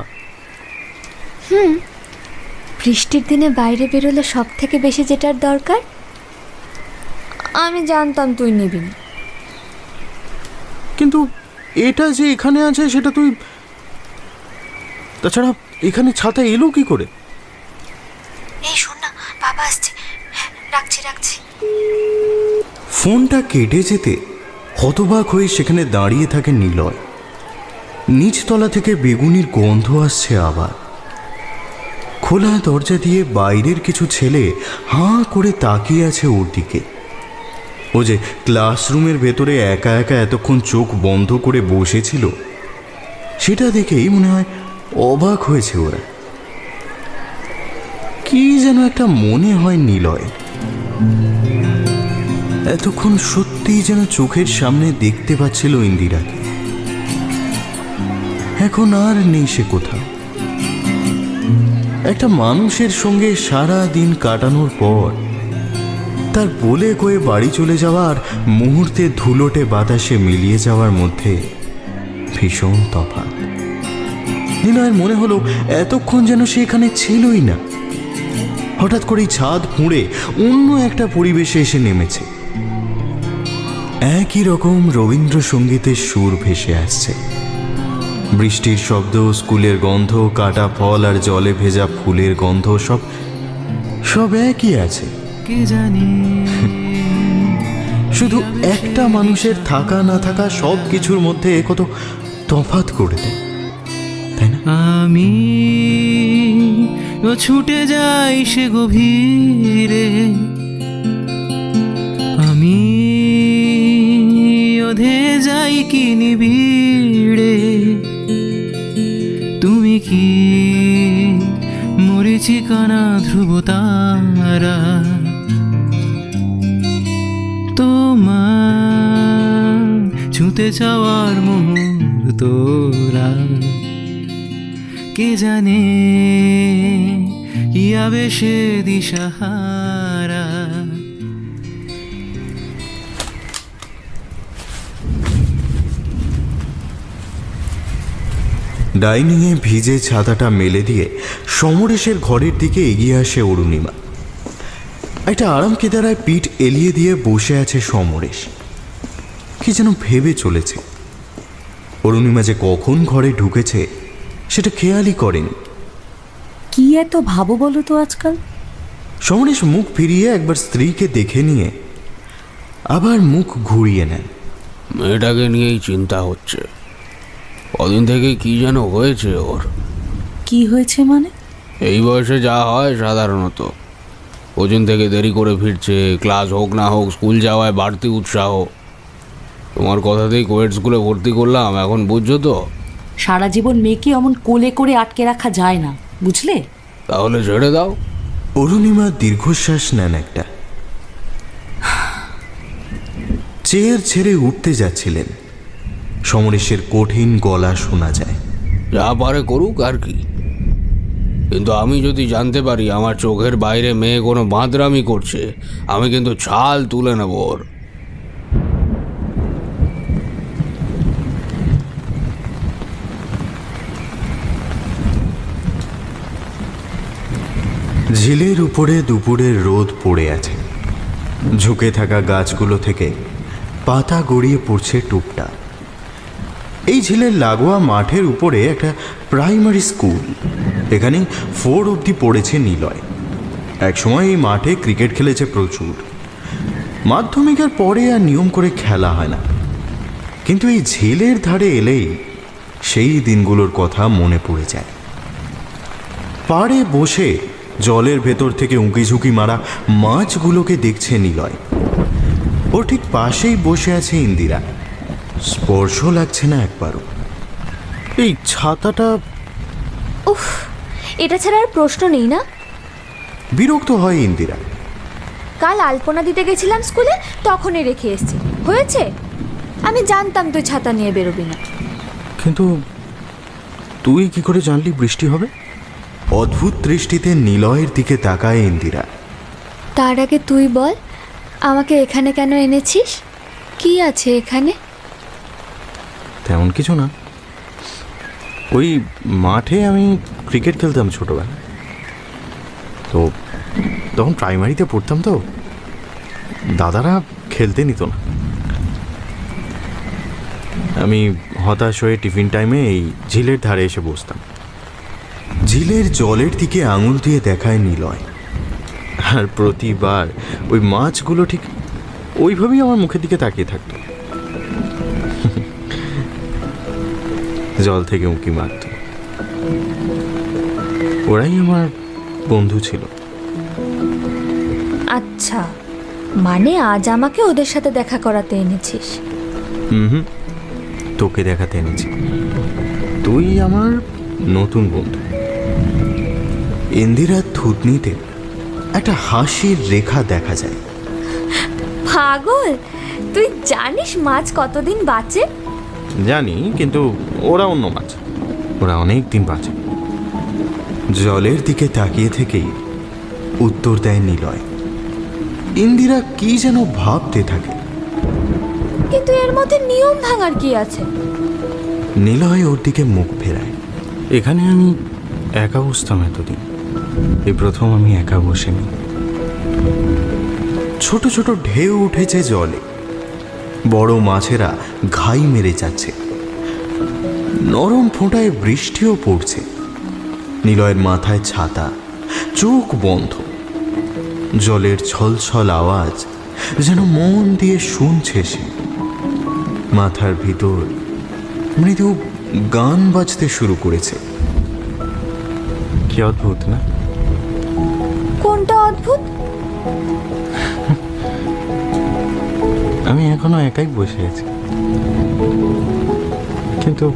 বৃষ্টির দিনে বাইরে বেরোলে সব থেকে বেশি যেটার দরকার। আমি জানতাম তুই নিবি না। কিন্তু এটা যে এখানে আছে সেটা তুই, তাছাড়া এখানে ছাতা এলো কি করে? এই শোন না, বাবা আসছে, রাখছি। ফোনটা কেটে যেতে হতবাক হয়ে সেখানে দাঁড়িয়ে থাকে নিলয়। নিচতলা থেকে বেগুনির গন্ধ আসছে আবার। খোলা দরজা দিয়ে বাইরের কিছু ছেলে হাঁ করে তাকিয়ে আছে ওর দিকে। ও যে ক্লাসরুমের ভেতরে একা একা এতক্ষণ চোখ বন্ধ করে বসেছিল, সেটা দেখেই মনে হয় অবাক হয়েছে ওরা। কি যেন একটা মনে হয় নিলয়। এতক্ষণ সত্যিই যেন চোখের সামনে দেখতে পাচ্ছিল ইন্দিরাকে। এখন আর নেই সে কোথাও। একটা মানুষের সঙ্গে সারা দিন কাটানোর পর তার বলে কয়ে বাড়ি চলে যাওয়ার মুহূর্তে ধুলোটে বাতাসে মিলিয়ে যাওয়ার মধ্যে ভীষণ তফাৎ। নিলয়ের মনে হলো এতক্ষণ যেন সে এখানে ছিলই না। হঠাৎ করেই ছাদ ফুঁড়ে অন্য একটা পরিবেশে এসে নেমেছে। একই রকম রবীন্দ্রসঙ্গীতের সুর ভেসে আসছে। বৃষ্টির শব্দ, স্কুলের গন্ধ, কাটা ফল আর জলে ভেজা ফুলের গন্ধ সব একই আছে। কে জানে শুধু একটা মানুষের থাকা না থাকা সব কিছুর মধ্যে কত তফাৎ করে দেয়, তাই না? আমি ছুটে যাই সে গভীরে, আমি ওধে যাই কি নিবিড়ে, তুমি কি মরিচিকানা ধ্রুব তারা, তোমার ছুঁতে যাওয়ার মুহূর্তরা, কে জানে কি আবেশে দিশাহারা। ডাইনিংয়ে ভিজে ছাতাটা মেলে দিয়ে সমরেশের ঘরের দিকে এগিয়ে আসে অরুণিমা। একটা আরাম কেদারায় পিঠ এলিয়ে দিয়ে বসে আছে সমরেশ। কি যেন ভেবে চলেছে। অরুণিমা যে কখন ঘরে ঢুকেছে সেটা খেয়ালই করেনি। কি এত ভাবো বলো তো আজকাল? সমরেশ মুখ ফিরিয়ে একবার স্ত্রীকে দেখে নিয়ে আবার মুখ ঘুরিয়ে নেন। মেয়েটাকে নিয়েই চিন্তা হচ্ছে। কদিন থেকে কি যেন হয়েছে ওর। কি হয়েছে মানে? এই বয়সে যা হয় সাধারণত, কোচিং থেকে দেরি করে ফিরছে, ক্লাস হোক না হোক স্কুল যাওয়ায় বাড়তি উৎসাহ। তোমার কথাতেই কোয়েট স্কুলে ভর্তি করলাম, এখন বুঝছো তো? সারা জীবন মেয়েকে অমন কোলে করে আটকে রাখা যায় না, বুঝলে? তাহলে ছেড়ে দাও। অরুণিমা দীর্ঘশ্বাস নেন একটা। চেয়ার ছেড়ে উঠতে যাচ্ছিলেন। সমরেশের কঠিন গলা শোনা যায়। যা পারে করুক আর কি, কিন্তু আমি যদি জানতে পারি আমার চোখের বাইরে মেয়ে কোনো বাঁদরামি করছে, আমি কিন্তু ছাল তুলে নেব ওর। ঝিলের উপরে দুপুরের রোদ পড়ে আছে। ঝুঁকে থাকা গাছগুলো থেকে পাতা গড়িয়ে পড়ছে টুপটা। এই ঝিলের লাগোয়া মাঠের উপরে একটা প্রাইমারি স্কুল। এখানে 4 অবধি পড়েছে নিলয়। একসময় এই মাঠে ক্রিকেট খেলেছে প্রচুর। মাধ্যমিকের পরে আর নিয়ম করে খেলা হয় না, কিন্তু এই ঝিলের ধারে এলেই সেই দিনগুলোর কথা মনে পড়ে যায়। পাড়ে বসে জলের ভেতর থেকে উঁকি ঝুঁকি মারা মাছগুলোকে দেখছে নিলয়। ওর ঠিক পাশেই বসে আছে ইন্দিরা। স্পর্শ লাগছে না একবারও। এই ছাতাটা, উফ, এটা ছাড়া আর প্রশ্ন নেই না? বিরক্ত হয় ইন্দিরা। কাল আলপনা দিতে গেছিলাম স্কুলে, তখনই রেখে এসেছি। হয়েছে? আমি জানতাম তুই ছাতা নিয়ে বেরোবি না। কিন্তু তুই কি করে জানলি বৃষ্টি হবে? অদ্ভুত দৃষ্টিতে নিলয়ের দিকে তাকায় ইন্দিরা। তার আগে তুই বল, আমাকে এখানে কেন এনেছিস? কি আছে এখানে? তেমন কিছু না, ওই মাঠে আমি ক্রিকেট খেলতাম ছোটবেলায়, তো তখন প্রাইমারিতে পড়তাম, তো দাদারা খেলতে নিত না। আমি হতাশ হয়ে টিফিন টাইমে এই ঝিলের ধারে এসে বসতাম। ঝিলের জলের দিকে আঙুল দিয়ে দেখায় নিলয়, আর প্রতিবার ওই মাছগুলো ঠিক ওইভাবেই আমার মুখের দিকে তাকিয়ে থাকতো। জল থেকে উঁকি মারত। ওরাই আমার বন্ধু ছিল। আচ্ছা, মানে আজ আমাকে ওদের সাথে দেখা করাতে এনেছিস? হুম, তোকে দেখাতে এনেছি। তুই আমার নতুন বন্ধু। ইন্দিরার থুতনিতে একটা হাসির রেখা দেখা যায়। পাগল, তুই জানিস মাছ কতদিন বাঁচে? জানি, কিন্তু ওরা অন্য মাছ। ওরা অনেক দিন বাঁচে। জলের দিকে তাকিয়ে থেকেই উত্তর দেয় নিলয়। ইন্দিরা কি যেন ভাবতে থাকে। কিন্তু এর মধ্যে নিয়ম ভাঙার কি আছে? নিলয় ওর দিকে মুখ ফেরায়। এখানে আমি একা বসতাম এতদিন, এই প্রথম আমি একা বসিনি। ছোট ছোট ঢেউ উঠেছে জলে, বড় মাছেরা ঘাই মেরে যাচ্ছে, নরম ফোঁটায় বৃষ্টিও পড়ছে। নিলয়ের মাথায় ছাতা, চোখ বন্ধ, জলের ছলছল আওয়াজ যেন মন দিয়ে শুনছে সে। মাথার ভিতর মৃদু গান বাজতে শুরু করেছে। কি অদ্ভুত না? কোনটা অদ্ভুত? আমি এখনো একাই বসে আছি, কিন্তু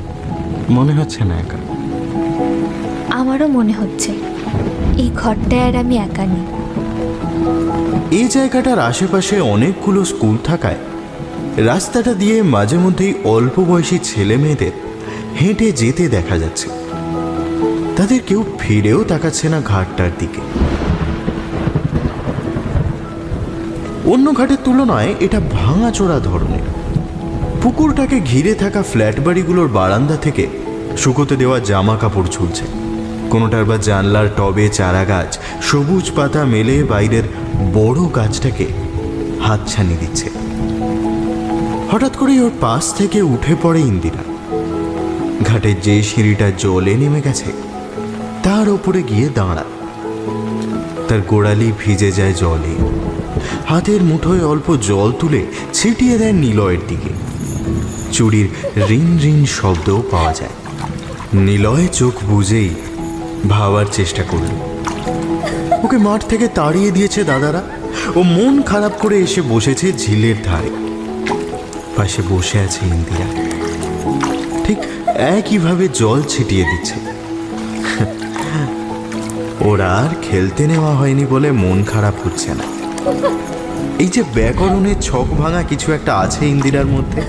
মনে হচ্ছে না একা। আমারও মনে হচ্ছে এই ঘরটায় আর আমি একা নেই। এই জায়গাটার আশেপাশে অনেকগুলো স্কুল থাকায় রাস্তাটা দিয়ে মাঝে মধ্যেই অল্প বয়সী ছেলে মেয়েদের হেঁটে যেতে দেখা যাচ্ছে। তাদের কেউ ফিরেও তাকাচ্ছে না ঘাটটার দিকে। অন্য ঘাটের তুলনায় এটা ভাঙাচোরা ধরনের। পুকুরটাকে ঘিরে থাকা ফ্ল্যাট বাড়িগুলোর বারান্দা থেকে শুকোতে দেওয়া জামা কাপড় ঝুলছে। কোনোটার বা জানলার টবে চারা গাছ সবুজ পাতা মেলে বাইরের বড় গাছটাকে হাতছানি দিচ্ছে। হঠাৎ করেই ওর পাশ থেকে উঠে পড়ে ইন্দিরা। ঘাটের যে সিঁড়িটা জলে নেমে গেছে তার ওপরে গিয়ে দাঁড়ায়। তার গোড়ালি ভিজে যায় জলে। হাতের মুঠোয় অল্প জল তুলে ছিটিয়ে দেয় নিলয়ের দিকে। চুড়ির রিন রিন শব্দও পাওয়া যায়। নিলয় চোখ বুজেই ভাবার চেষ্টা করল। ওকে মাঠ থেকে তাড়িয়ে দিয়েছে দাদারা। ও মন খারাপ করে এসে বসেছে ঝিলের ধারে। পাশে বসে আছে ইন্দিরা, ঠিক একইভাবে জল ছিটিয়ে দিচ্ছে। ওর আর খেলতে নেওয়া হয়নি বলে মন খারাপ হচ্ছে না। এই যে ব্যাকরণের ছক ভাঙা কিছু একটা আছে ইন্দিরার মধ্যে,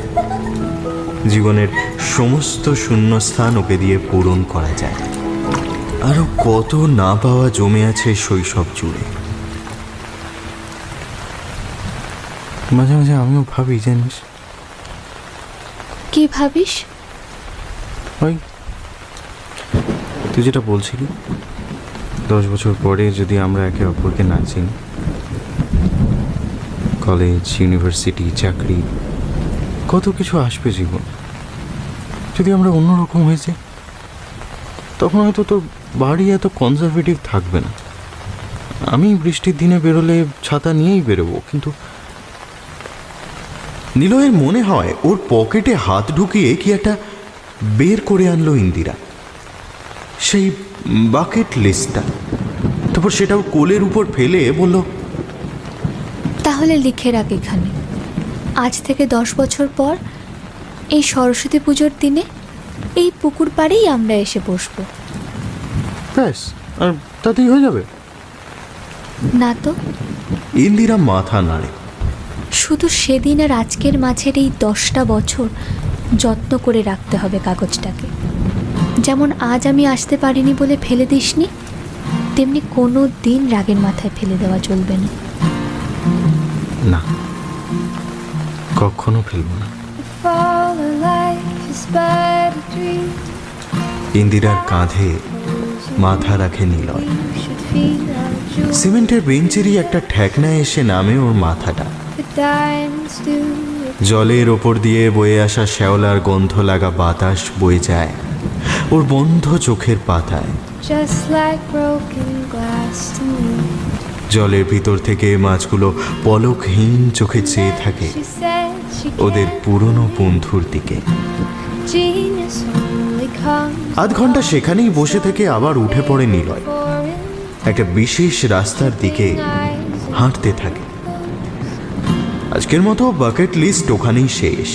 জীবনের সমস্ত শূন্যস্থান ওকে দিয়ে পূরণ করা যায়। আরো কত না পাওয়া জমে আছে শৈশব জুড়ে। মাঝে মাঝে আমিও ভাবি, জানিস, কি ভাবিস? ওই তুই যেটা বলছিলি 10 বছর পরে যদি আমরা একে অপরকে না চিনি, কলেজ, ইউনিভার্সিটি, চাকরি, কত কিছু আসবে জীবন, যদি আমরা অন্যরকম হয়ে যাই, তখন হয়তো তোর বাড়ি এত কনজারভেটিভ থাকবে না। আমি বৃষ্টির দিনে বেরোলে ছাতা নিয়েই বেরোবো, কিন্তু নিলয়ের মনে হয় ওর পকেটে হাত ঢুকিয়ে কি একটা বের করে আনলো ইন্দিরা, সেই বাকেট লিস্টটা। তারপর সেটাও কোলের উপর ফেলে বলল, তাহলে লিখে রাখ এখানে, আজ থেকে 10 বছর পর এই সরস্বতী পুজোর দিনে এই পুকুর পাড়েই আমরা এসে বসবো। ব্যাস, আর তাতেই হয়ে যাবে। না তো, ইন্দিরা মাথা নাড়ে। শুধু সেদিন আর আজকের মাঝের এই 10টা বছর যত্ন করে রাখতে হবে কাগজটাকে। যেমন আজ আমি আসতে পারিনি বলে ফেলে দিসনি, তেমনি কোনো দিন রাগের মাথায় ফেলে দেওয়া চলবে না। না, কখনো ফেলবো না। ইন্দিরার কাঁধে মাথা রাখে নিলয়। সিমেন্টের বেঞ্চেরই একটা ঠেকনায় এসে নামে ওর মাথাটা। জলের ওপর দিয়ে বয়ে আসা শ্যাওলার গন্ধ লাগা বাতাস বয়ে যায় ওর বন্ধ চোখের পাতায়। জলের ভিতর থেকে মাছগুলো পলকহীন চোখে চেয়ে থাকে ওদের পুরনো বন্ধুর দিকে। আধ ঘন্টা সেখানেই বসে থেকে আবার উঠে পড়ে নিলয়। একটা বিশেষ রাস্তার দিকে হাঁটতে থাকে। আজকের মতো বাকেট লিস্ট ওখানেই শেষ।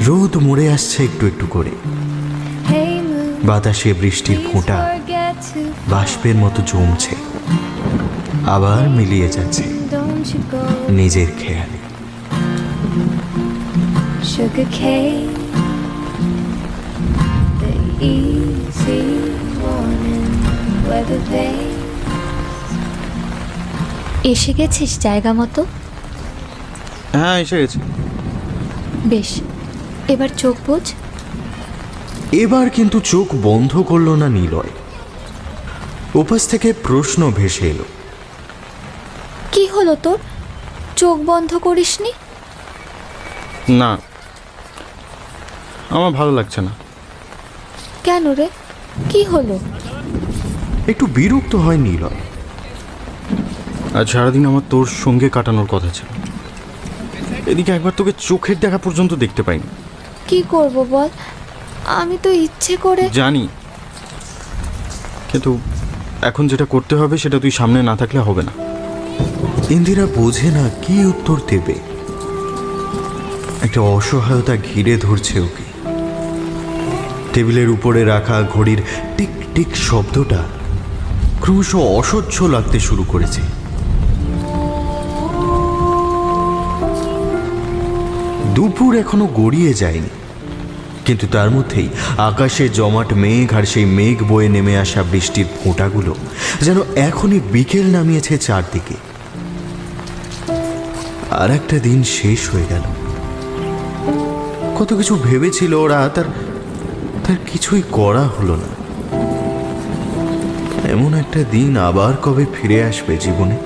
রোদ মুড়ে আসছে একটু একটু করে। বাতাসে বৃষ্টির ফোঁটা বাষ্পের মতো জমছে, আবার মিলিয়ে যাচ্ছে নিজের খেয়ালে। sugar cane, the easy morning weather day. এসে গেছিস জায়গা মতো? হ্যাঁ, এসে গেছে। বেশ, এবার চোখ বুঝ। এবার কিন্তু চোখ বন্ধ করলো না নিলয়। উপাস থেকে প্রশ্ন ভেসে এলো, কি হলো তোর? চোখ বন্ধ করিসনি? না, আমার ভালো লাগছে না। কেন রে, কি হলো? একটু বিরক্ত হয় নিলয়। আজ সারাদিন আমার তোর সঙ্গে কাটানোর কথা ছিল, এদিকে একবার তোকে চোখের দেখা পর্যন্ত দেখতে পাইনি। কি করব বল, আমি তো ইচ্ছে করে। জানি, কিন্তু এখন যেটা করতে হবে সেটা তুই সামনে না থাকলে হবে না। ইন্দিরা বোঝে না কি উত্তর দেবে। একটা অসহায়তা ঘিরে ধরছে ওকে। টেবিলের উপরে রাখা ঘড়ির টিক টিক শব্দটা ক্রমশ অসহ্য লাগতে শুরু করেছে। দুপুর এখনো গড়িয়ে যায়নি, কিন্তু তার মধ্যেই আকাশে জমাট মেঘ আর সেই মেঘ বয়ে নেমে আসা বৃষ্টির ফোঁটাগুলো যেন এখনই বিকেল নামিয়েছে চারদিকে। আর একটা দিন শেষ হয়ে গেল। কত কিছু ভেবেছিল ওরা, তার কিছুই করা হলো না। এমন একটা দিন আবার কবে ফিরে আসবে জীবনে?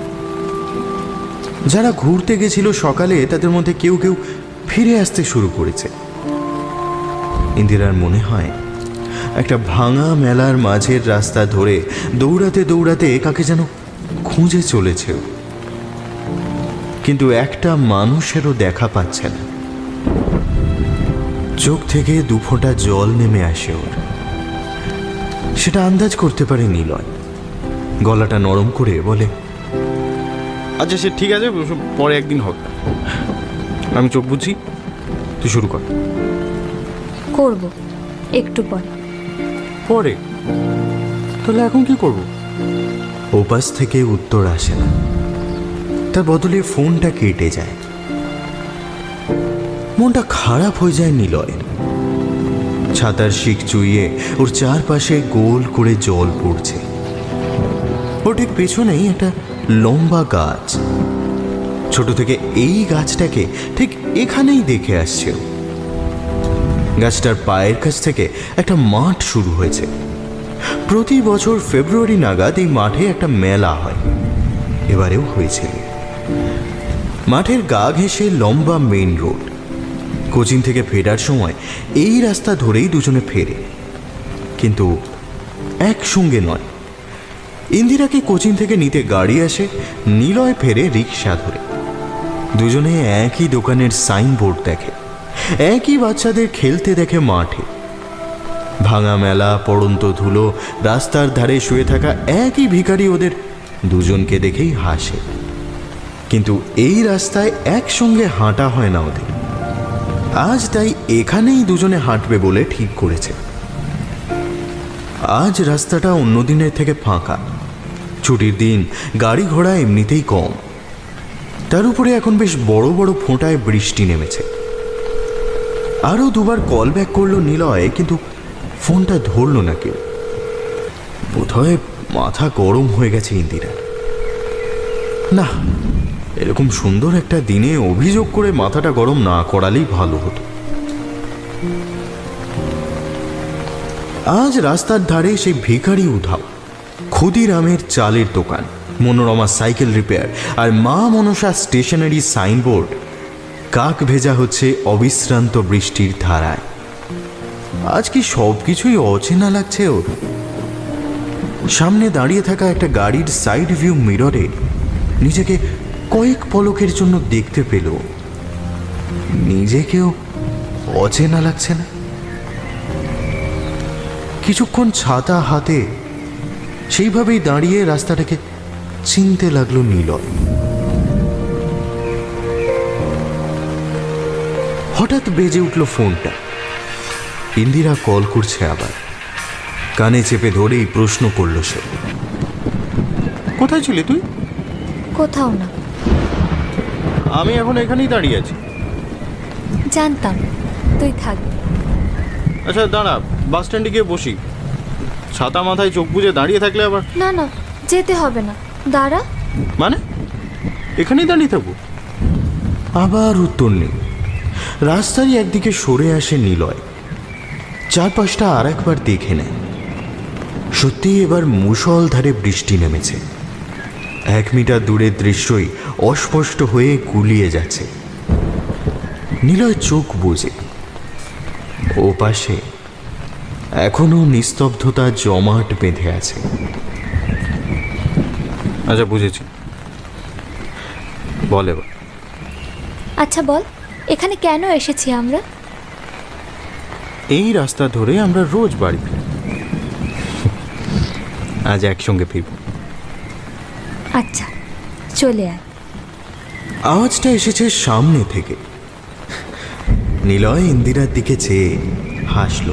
যারা ঘুরতে গেছিল সকালে তাদের মধ্যে কেউ কেউ ফিরে আসতে শুরু করেছে। ইন্দিরার মনে হয় একটা ভাঙা মেলার মাঝের রাস্তা ধরে দৌড়াতে দৌড়াতে কাকে যেন খুঁজে চলেছে, কিন্তু একটা মানুষেরও দেখা পাচ্ছে না। চোখ থেকে দুফোঁটা জল নেমে আসে ওর। সেটা আন্দাজ করতে পারে নিলয়। গলাটা নরম করে বলে, আচ্ছা সে ঠিক আছে, পরে একদিন হবে। আমি চোখ বুঝছি, তুই শুরু কর। করব একটু পরে। পরে? তাহলে এখন কি করব? ওপাশ থেকে উত্তর আসে না, তার বদলে ফোনটা কেটে যায়। মনটা খারাপ হয়ে যায় নিলয়ের। ছাতার শিক চুইয়ে ওর চারপাশে গোল করে জল পড়ছে। ওর ঠিক পেছনেই একটা লম্বা গাছ। ছোট থেকে এই গাছটাকে ঠিক এখানেই দেখে আসছে ও। গাছটার পায়ের কাছ থেকে একটা মাঠ শুরু হয়েছে। প্রতি বছর ফেব্রুয়ারি নাগাদ এই মাঠে একটা মেলা হয়, এবারেও হয়েছিল। মাঠের গা ঘেঁষে লম্বা মেইন রোড। কোচিং থেকে ফেরার সময় এই রাস্তা ধরেই দুজনে ফেরে, কিন্তু একসঙ্গে নয়। ইন্দিরাকে কোচিং থেকে নিতে গাড়ি আসে, নিলয় ফেরে রিক্সা ধরে। দুজনে একই দোকানের সাইনবোর্ড দেখে, একই বাচ্চাদের খেলতে দেখে মাঠে। ভাঙা মেলা, পড়ন্ত ধুলো, রাস্তার ধারে শুয়ে থাকা একই ভিখারি ওদের দুজনকে দেখেই হাসে। কিন্তু এই রাস্তায় একসঙ্গে হাঁটা হয় না ওদের। আজ তাই এখানেই দুজনে হাঁটবে বলে ঠিক করেছে। আজ রাস্তাটা অন্য দিনের থেকে ফাঁকা। ছুটির দিন, গাড়ি ঘোড়া এমনিতেই কম। তার উপরে এখন বেশ বড় বড় ফোঁটায় বৃষ্টি নেমেছে। আরও দুবার কল ব্যাক করলো নিলয়, কিন্তু ফোনটা ধরলো না কেউ। বোধহয় মাথা গরম হয়ে গেছে ইন্দিরা। না, এরকম সুন্দর একটা দিনে অভিযোগ করে মাথাটা গরম না করালেই ভালো হতো। আজ রাস্তার ধারে সেই ভিখারি উধাও। ক্ষুদিরামের চালের দোকান, মনোরমা সাইকেল রিপেয়ার আর মা মনসা স্টেশনারি সাইনবোর্ড কাক ভেজা হচ্ছে অবিশ্রান্ত বৃষ্টির ধারায়। আজ কি সব কিছুই অচেনা লাগছে ওর। সামনে দাঁড়িয়ে থাকা একটা গাড়ির সাইড ভিউ মিররে নিজেকে কয়েক পলকের জন্য দেখতে পেল। নিজেকেও অচেনা লাগছে না। কিছুক্ষণ ছাতা হাতে সেইভাবেই দাঁড়িয়ে রাস্তাটাকে চিনতে লাগলো নিলয়। হঠাৎ বেজে উঠল ফোনটা। ইন্দিরা কল করছে আবার। কানে চেপে ধরেই প্রশ্ন করলো সে, কোথায় ছিলি তুই? কোথাও না। আমি এখন এখানেই দাঁড়িয়ে আছি। জানতাম তুই থাকবি। আচ্ছা দাঁড়া, বাস স্ট্যান্ডে গিয়ে বসি। ছাতা মাথায় চোখ বুজে দাঁড়িয়ে থাকলে আবার। না না, যেতে হবে না, দাঁড়া। মানে এখানেই দাঁড়িয়ে থাকবো? আবার উত্তর নেই। রাস্তারই একদিকে সরে আসে নিলয়, চারপাশটা আর একবার দেখে নেয়। সত্যি এবার মুষলধারে বৃষ্টি নেমেছে। 1 মিটার দূরের দৃশ্যই অস্পষ্ট হয়ে গুলিয়ে যাচ্ছে। নিলয় চোখ বুজে। ও পাশে এখনো নিস্তব্ধতা জমাট বেঁধে আছে। আচ্ছা বুঝেছি, বল এবার। আচ্ছা বল, এখানে কেন এসেছি আমরা? এই রাস্তা ধরে আমরা রোজ বাড়ি ফিরি, আজ একসঙ্গে ফিরব। আচ্ছা চলে আয়। আওয়াজটা এসেছে সামনে থেকে। নিলয় ইন্দিরার দিকে চেয়ে হাসল,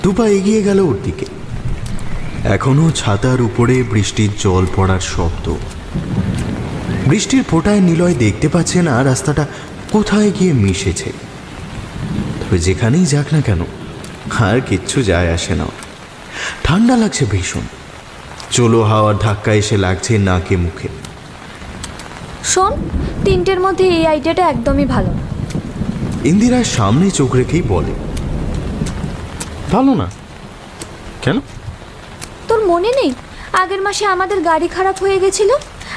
দুপা এগিয়ে গেল ওর দিকে। এখনো ছাতার উপরে বৃষ্টির জল পড়ার শব্দ। বৃষ্টির ফোঁটায় নিলয় দেখতে পাচ্ছে না রাস্তাটা কোথায় গিয়ে মিশেছে। তবে যেখানেই যাক না কেন আর কিচ্ছু যায় আসে না। ঠান্ডা লাগছে ভীষণ, চলো হাওয়ার ধাক্কা এসে লাগছে নাকে মুখে। শোন, 3টের মধ্যে এই আইডিয়াটা একদমই ভালো না। ইন্দিরার সামনে চোখ রেখেই বলে, ভালো না কেন? তোর মনে নেই আগের মাসে আমাদের গাড়ি খারাপ হয়ে গেছিল?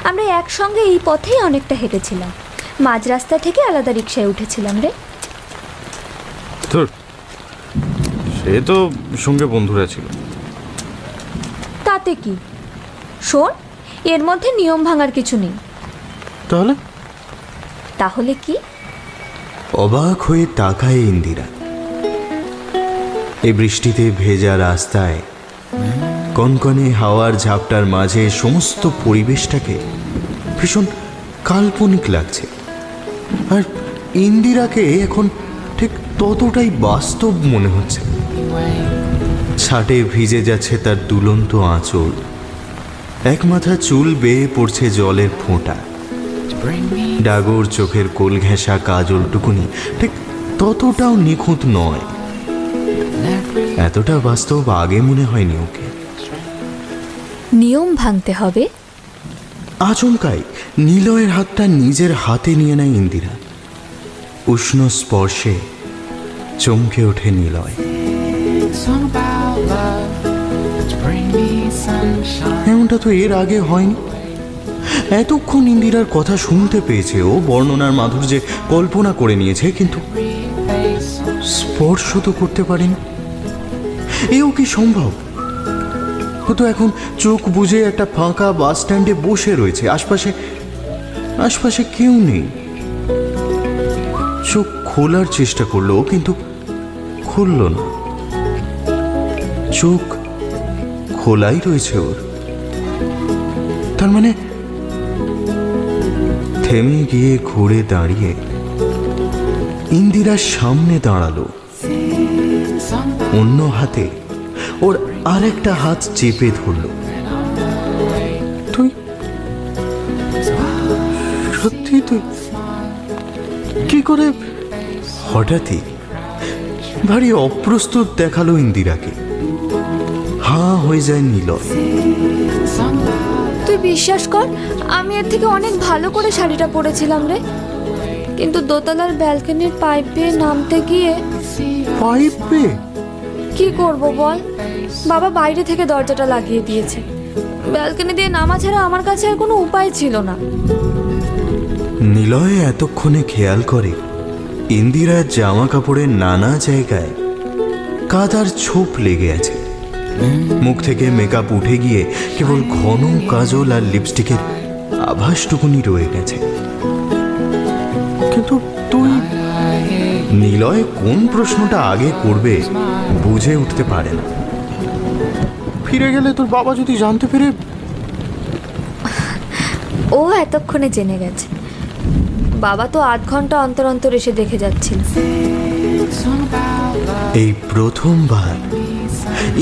আমরা একসঙ্গে এই পথেই অনেকটা হেঁটেছিলাম, মাঝ রাস্তা থেকে আলাদা রিক্সায় উঠেছিলাম রে। তোর সে তো সঙ্গে বন্ধুরা ছিল। তাতে কি? শোন, এর মধ্যে নিয়ম ভাঙার কিছু নেই। তাহলে তাহলে কি? অবাক হয়ে তাকায় ইন্দিরা। এই বৃষ্টিতে ভেজা রাস্তায় কনকনে হাওয়ার ঝাপটার মাঝে সমস্ত পরিবেশটাকে ভীষণ কাল্পনিক লাগছে। আর ইন্দিরাকে এখন ঠিক ততটাই বাস্তব মনে হচ্ছে। ছাটে ভিজে যাচ্ছে তার দুলন্ত আঁচল, এক মাথা চুল বেয়ে পড়ছে জলের ফোঁটা, ডাগর চোখের কোল ঘেঁষা কাজলটুকুনি ঠিক ততটাও নিখুঁত নয়। এতটা বাস্তব আগে মনে হয়নি ওকে। নিয়ম ভাঙতে হবে? আচমকাই নিলয়ের হাতটা নিজের হাতে নিয়ে নেয় ইন্দিরা। উষ্ণ স্পর্শে চমকে ওঠে নিলয়। এমনটা তো এর আগে হয়নি। এতক্ষণ ইন্দিরার কথা শুনতে পেয়েছে, ও বর্ণনার মাধুর্যে কল্পনা করে নিয়েছে, কিন্তু স্পর্শ তো করতে পারেনি। এও কি সম্ভব? ও তো এখন চোখ বুজে একটা ফাঁকা বাস স্ট্যান্ডে বসে রয়েছে, আশপাশে কেউ নেই। চোখ খোলার চেষ্টা করলো কিন্তু খুলল না। চোখ খোলাই রয়েছে ওর। তার মানে থেমে গিয়ে ঘুরে দাঁড়িয়ে ইন্দিরার সামনে দাঁড়ালো। অন্য হাতে ওর আরেকটা হাত চেপে ধরল। তুই সত্যি তুই কি করে? হঠাৎই ভারী অপ্রস্তুত দেখালো ইন্দিরাকে। হাঁ হয়ে যায় নিলয়। তুই বিশ্বাস কর, আমি এর থেকে অনেক ভালো করে শাড়িটা পরেছিলাম রে, কিন্তু দোতলার ব্যালকনির পাইপ বেয়ে নামতে গিয়ে। পাইপ বেয়ে? কি করব বল, বাবা বাইরে থেকে দরজাটা লাগিয়ে দিয়েছে। ব্যালকনি দিয়ে নামা ছাড়া আমার কাছে আর কোনো উপায় ছিল না। নিলয় এতক্ষণে খেয়াল করে ইন্দিরার জামা কাপড়ের নানা জায়গায় কাদার ছোপ লেগে আছে। মুখ থেকে মেকআপ উঠে গিয়ে কেবল ঘন কাজল আর লিপস্টিকের আভাসটুকুনি রয়ে গেছে। কিন্তু তুই? নিলয় কোন প্রশ্নটা আগে করবে বুঝে উঠতে পারে না। ফিরে গেলে তোর বাবা যদি জানতে পেরে? ও এতক্ষণে জেনে গেছে। বাবা তো আধ ঘন্টা অন্তর অন্তর এসে দেখে যাচ্ছিল। এই প্রথমবার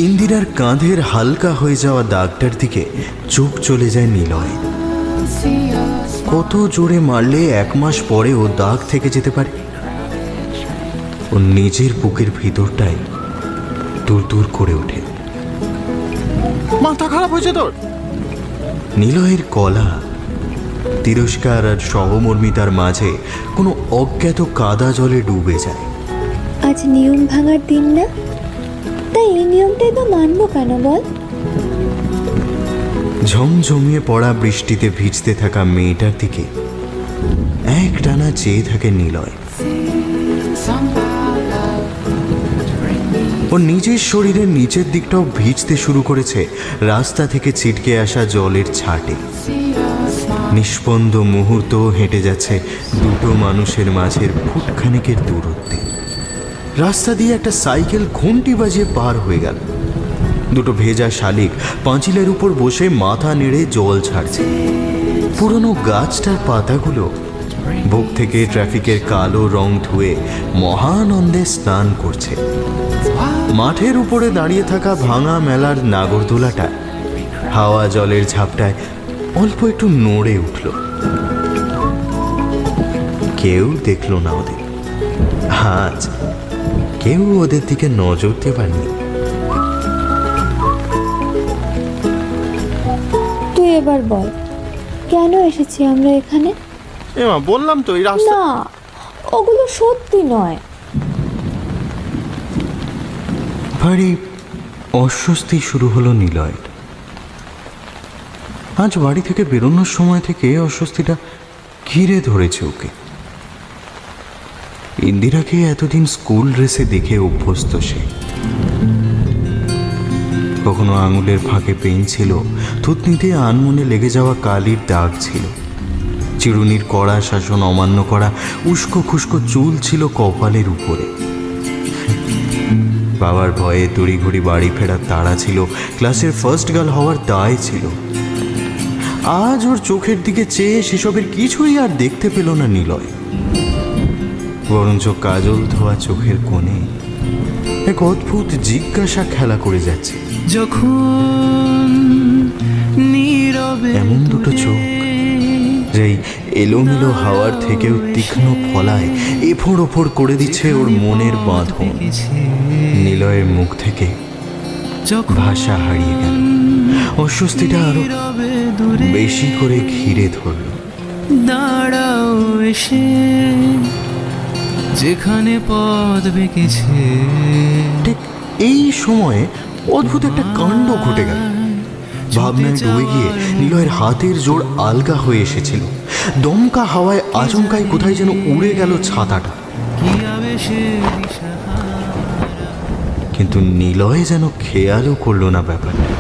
ইন্দিরার কাঁধের হালকা হয়ে যাওয়া দাগটার দিকে চোখ চলে যায় নিলয়। কত জোরে মারলে 1 মাস পরে ও দাগ থেকে যেতে পারে? ও নিজের বুকের ভিতরটাই দূর দূর করে ওঠে। মাথা খারাপ হয়েছে তোর? নিলয়ের গলা তিরস্কার আর সহমর্মিতার মাঝে কোনো অজ্ঞাত কাদা জলে ডুবে যায়। আজ নিয়ম ভাঙার দিন না, তাই এই নিয়মটাই বা মানবো কেন বল? ঝমঝমিয়ে পড়া বৃষ্টিতে ভিজতে থাকা মেয়েটার দিকে একটানা চেয়ে থাকে নিলয়। ও নিজের শরীরের নিচের দিকটাও ভিজতে শুরু করেছে রাস্তা থেকে ছিটকে আসা জলের ছাটে। নিষ্পন্দ মুহূর্ত হেঁটে যাচ্ছে দুটো মানুষের মাঝের ফুটখানেকের দূরত্বে। রাস্তা দিয়ে একটা সাইকেল ঘন্টি বাজিয়ে পার হয়ে গেল। দুটো ভেজা শালিক পাঁচিলের উপর বসে মাথা নেড়ে জল ছাড়ছে। পুরনো গাছটার পাতাগুলো বুক থেকে ট্রাফিকের কালো রং ধুয়ে মহানন্দে স্নান করছে। মাঠের উপরে দাঁড়িয়ে থাকা ভাঙা মেলার নাগরদোলাটা হাওয়া জলের ঝাপটায় অল্প একটু নড়ে উঠল। কেউ দেখল না ওদের। আজ কেউ ওদের দিকে নজর দেবানি। তুই এবার বল, কেন এসেছি আমরা এখানে? এমা বললাম তো এই রাস্তা। না, ওগুলো সত্যি নয়। ভারী অস্বস্তি শুরু হলো নিলয়ের। আজ বাড়ি থেকে বেরোনোর সময় থেকে অস্বস্তিটা ঘিরে ধরেছে ওকে। ইন্দিরাকে এতদিন স্কুল ড্রেসে দেখে অভ্যস্ত সে। কখনো আঙুলের ফাঁকে পেন ছিল, থুতনিতে আনমনে লেগে যাওয়া কালির দাগ ছিল, চিরুনির কড়া শাসন অমান্য করা উস্কো খুস্কো চুল ছিল কপালের উপরে। বাবার ভয়ে তড়িঘড়ি বাড়ি ফেরার তাড়া ছিল, ক্লাসের ফার্স্ট গার্ল হওয়ার দায় ছিল। আজ ওর চোখের দিকে চেয়ে সেসবের কিছুই আর দেখতে পেল না নিলয়। বরঞ্চ কাজল ধোয়া চোখের কোণে এক অদ্ভুত জিজ্ঞাসা খেলা করে যাচ্ছে। যখন নীরবে এমন দুটো চোখ, যেই এলোমেলো হাওয়ার থেকেও তীক্ষ্ণ ফলায় এফোড় ওফোড় করে দিচ্ছে ওর মনের বাঁধন। নিলয়ের মুখ থেকে ভাষা হারিয়ে গেল। অস্বস্তিটা আরো বেশি করে ঘিরে ধরল। দাঁড়াও এসে যেখানে পথ বেঁকেছে। ঠিক এই সময়ে অদ্ভুত একটা কাণ্ড ঘটে গেল। ভাবনায় ডুবে গিয়ে নিলয়ের হাতের জোর আলগা হয়ে এসেছিল। দমকা হাওয়ায় আচমকায় কোথায় যেন উড়ে গেল ছাতাটা। কি আবেশে দিশাহারা। কিন্তু নিলয় যেন খেয়ালও করলো না ব্যাপারটা।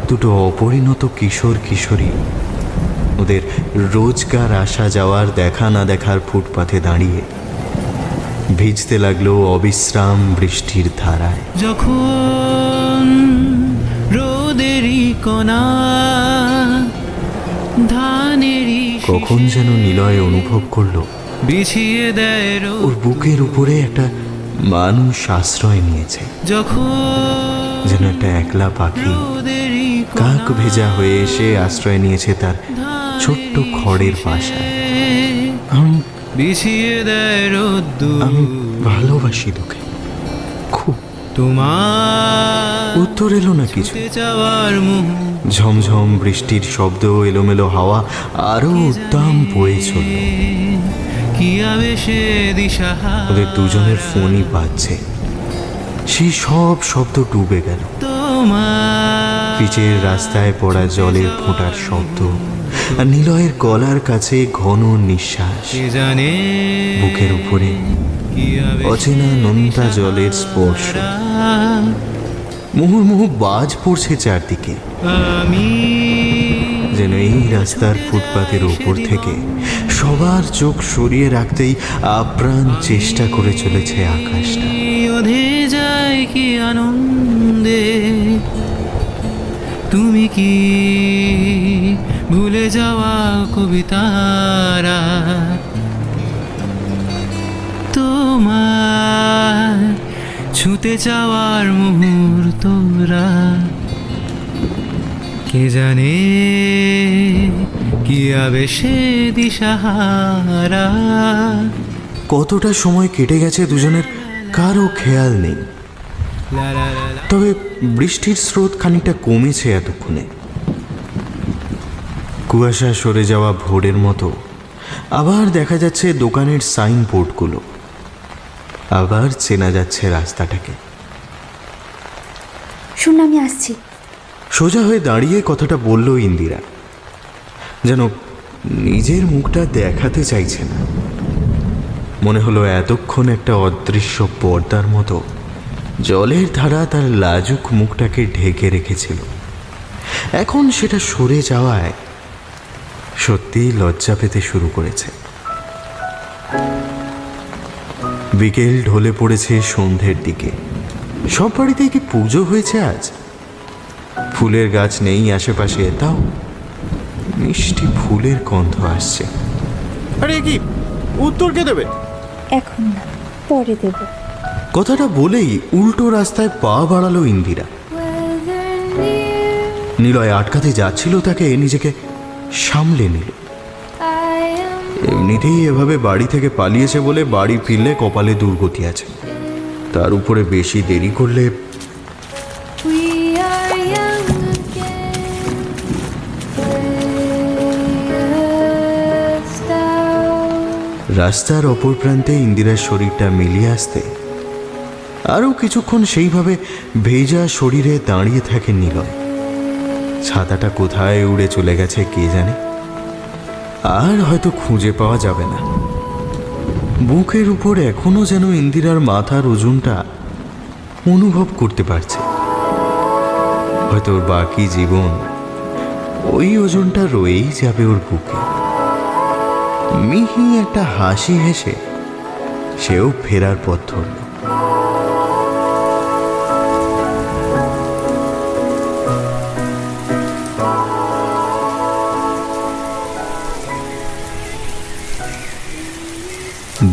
দুটো অপরিণত কিশোর কিশোরী ওদের রোজকার আসা যাওয়ার দেখা না দেখার ফুটপাথে দাঁড়িয়ে ভিজতে লাগলো অবিশ্রাম বৃষ্টির ধারায়। যখন রোদেরই কণা ধানেরই কখন যেন নিলয় অনুভব করলো বিছিয়ে দেয় ওর বুকের উপরে একটা মানুষ আশ্রয় নিয়েছে। যখন যেন একটা একলা পাখি রোদেরই কাক ভেজা হয়ে এসে আশ্রয় নিয়েছে তার ছোট্ট খড়ের বাসায়। আমি বিছিয়ে দেয় রোদ্দুর। আমি ভালোবাসি তোকে খুব। তোমার উত্তর এলো না কিছু। যাওয়ার মুহ ঝমঝম বৃষ্টির শব্দ, এলোমেলো হাওয়া আরো উদ্দাম বয়ে চলল। কি আবেশে দিশাহারা। ওদের দুজনের ফোনই বাজছে। সেই সব শব্দ ডুবে গেল। তোমার পিচের রাস্তায় পড়া জলের ফোঁটার শব্দ আর নিলয়ের গলার কাছে ঘন নিঃশ্বাস। কে জানে বুকের উপরে কি আবেশে অচেনা নোনতা জলের স্পর্শ। মুহুর্মুহু বাজ পড়ছে চারদিকে। আমি যেন এই রাস্তার ফুটপাতের ওপর থেকে সবার চোখ সরিয়ে রাখতেই আপ্রাণ চেষ্টা করে চলেছে আকাশটা। ওধে যায় কি আনন্দে। তুমি কি ভুলে যাওয়া কবিতারা। তোমার ছুঁতে যাওয়ার মুহূর্তরা। কে জানে কি আবেশে দিশাহারা। কতটা সময় কেটে গেছে দুজনের কারও খেয়াল নেই। তবে বৃষ্টির স্রোত খানিকটা কমেছে এতক্ষণে। কুয়াশা সরে যাওয়া ভোরের মতো আবার দেখা যাচ্ছে দোকানের সাইনবোর্ডগুলো, আবার চেনা যাচ্ছে রাস্তাটাকে। শোন, আমি আসছি। সোজা হয়ে দাঁড়িয়ে কথাটা বলল ইন্দিরা, যেন নিজের মুখটা দেখাতে চাইছে না। মনে হলো এতক্ষণ একটা অদৃশ্য পর্দার মতো জলের ধারা তার লাজুক মুখটাকে ঢেকে রেখেছিল। এখন সেটা সরে যাওয়ায় সত্যিই লজ্জা পেতে শুরু করেছে। বিকেল ঢলে পড়েছে সন্ধ্যের দিকে। সব বাড়িতেই কি পুজো হয়েছে আজ? ফুলের গাছ নেই আশেপাশে, তাও মিষ্টি ফুলের গন্ধ আসছে। আরে কি উত্তর কে দেবে? এখন না, পরে দেব। কথাটা বলেই উল্টো রাস্তায় পা বাড়ালো ইন্দিরা। নিলয় আটকাতে যাচ্ছিল তাকে, নিজেকে সামলে নিল। এমনিতেই এভাবে বাড়ি থেকে পালিয়েছে বলে বাড়ি ফিরলে কপালে দুর্গতি আছে, তার উপরে বেশি দেরি করলে। রাস্তার অপর প্রান্তে ইন্দিরার শরীরটা মিলিয়ে আসতে আরও কিছুক্ষণ সেইভাবে ভেজা শরীরে দাঁড়িয়ে থাকে নিলয়। ছাতাটা কোথায় উড়ে চলে গেছে কে জানে, আর হয়তো খুঁজে পাওয়া যাবে না। বুকের উপর এখনো যেন ইন্দিরার মাথার ওজনটা অনুভব করতে পারছে। হয়তো ওর বাকি জীবন ওই ওজনটা রয়েই যাবে ওর বুকে। মিহি একটা হাসি হেসে সেও ফেরার পথ ধরল।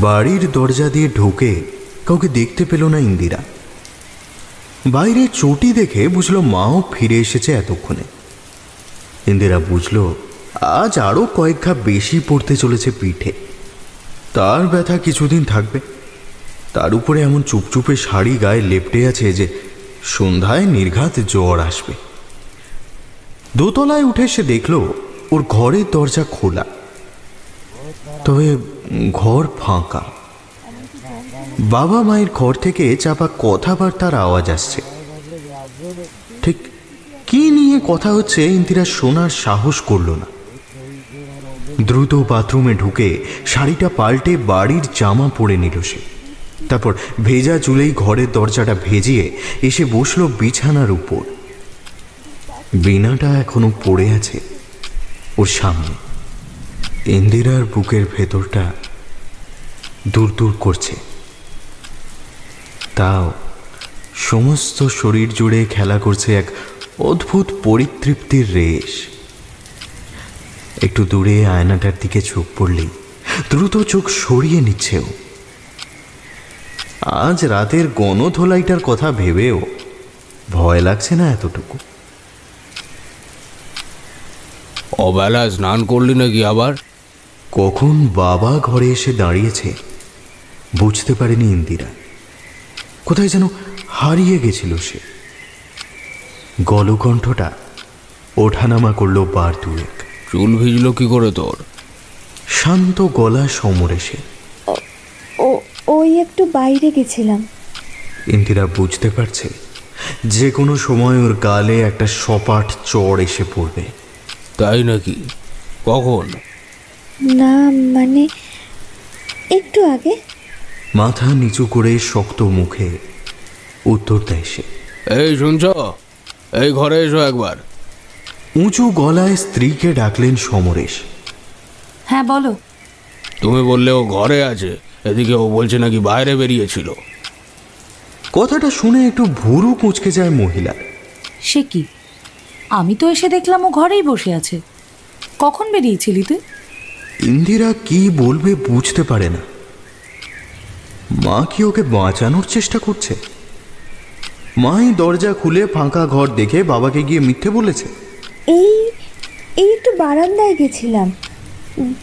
বাড়ির দরজা দিয়ে ঢোকে কাউকে দেখতে পেল না ইন্দিরা। বাইরে চটি দেখে বুঝলো মাও ফিরে এসেছে এতক্ষণে। ইন্দিরা বুঝলো আজ আরও কয়েক ঘা বেশি পড়তে চলেছে পিঠে। তার ব্যথা কিছুদিন থাকবে, তার উপরে এমন চুপচুপে শাড়ি গায়ে লেপটে আছে যে সন্ধ্যায় নির্ঘাত জ্বর আসবে। দোতলায় উঠে সে দেখল ওর ঘরের দরজা খোলা, তবে ঘর ফাঁকা। বাবা মায়ের ঘর থেকে চাপা কথাবার্তার আওয়াজ আসছে। ঠিক কি নিয়ে কথা হচ্ছে ইন্দিরা শোনার সাহস করল না। দ্রুত বাথরুমে ঢুকে শাড়িটা পাল্টে বাড়ির জামা পরে নিল সে। তারপর ভেজা চুলেই ঘরের দরজাটা ভেজিয়ে এসে বসলো বিছানার উপর। বীণাটা এখনো পড়ে আছে ওর সামনে। ইন্দিরার বুকের ভেতরটা দূর দূর করছে, তাও সমস্ত শরীর জুড়ে খেলা করছে এক অদ্ভুত পরিতৃপ্তির রেশ। একটু দূরে আয়নাটার দিকে চোখ পড়লেই দ্রুত চোখ সরিয়ে নিচ্ছেও। আজ রাতের গণধোলাইটার কথা ভেবেও ভয় লাগছে না এতটুকু। অবেলায় স্নান করলি নাকি আবার? কখন বাবা ঘরে এসে দাঁড়িয়েছে বুঝতে পারেনি ইন্দিরা। কোথায় যেন হারিয়ে গেছিল সে। গলকণ্ঠটা ওঠানামা করলো বার দুয়েক। চুল ভিজলো কি করে তোর? শান্ত গলা সমরেশে। ওই একটু বাইরে গেছিলাম। ইন্দিরা বুঝতে পারছে যে কোনো সময় ওর গালে একটা সপাট চড় এসে পড়বে। তাই নাকি? কখন? না মানে একটু আগে। মাথা নিচু করে শক্ত মুখে উত্তর দেয় সে। এই শুনছ, এই ঘরে এসো একবার। উঁচু গলায় স্ত্রীকে ডাকলেন সমরেশ। হ্যাঁ বলো। তুমি বললে ও ঘরে আছে, এদিকে ও বলছে নাকি বাইরে বেরিয়েছিল। কথাটা শুনে একটু ভুরু কুঁচকে যায় মহিলার। সে কি, আমি তো এসে দেখলাম ও ঘরেই বসে আছে। কখন বেরিয়েছিলি তুই? ইন্দিরা কি বলবে বুঝতে পারে না। মা কি ওকে বাঁচানোর চেষ্টা করছে? মাই দরজা খুলে ফাঁকা ঘর দেখে বাবাকে গিয়ে মিথ্যে বলেছে। এই একটু বারান্দায় গেছিলাম।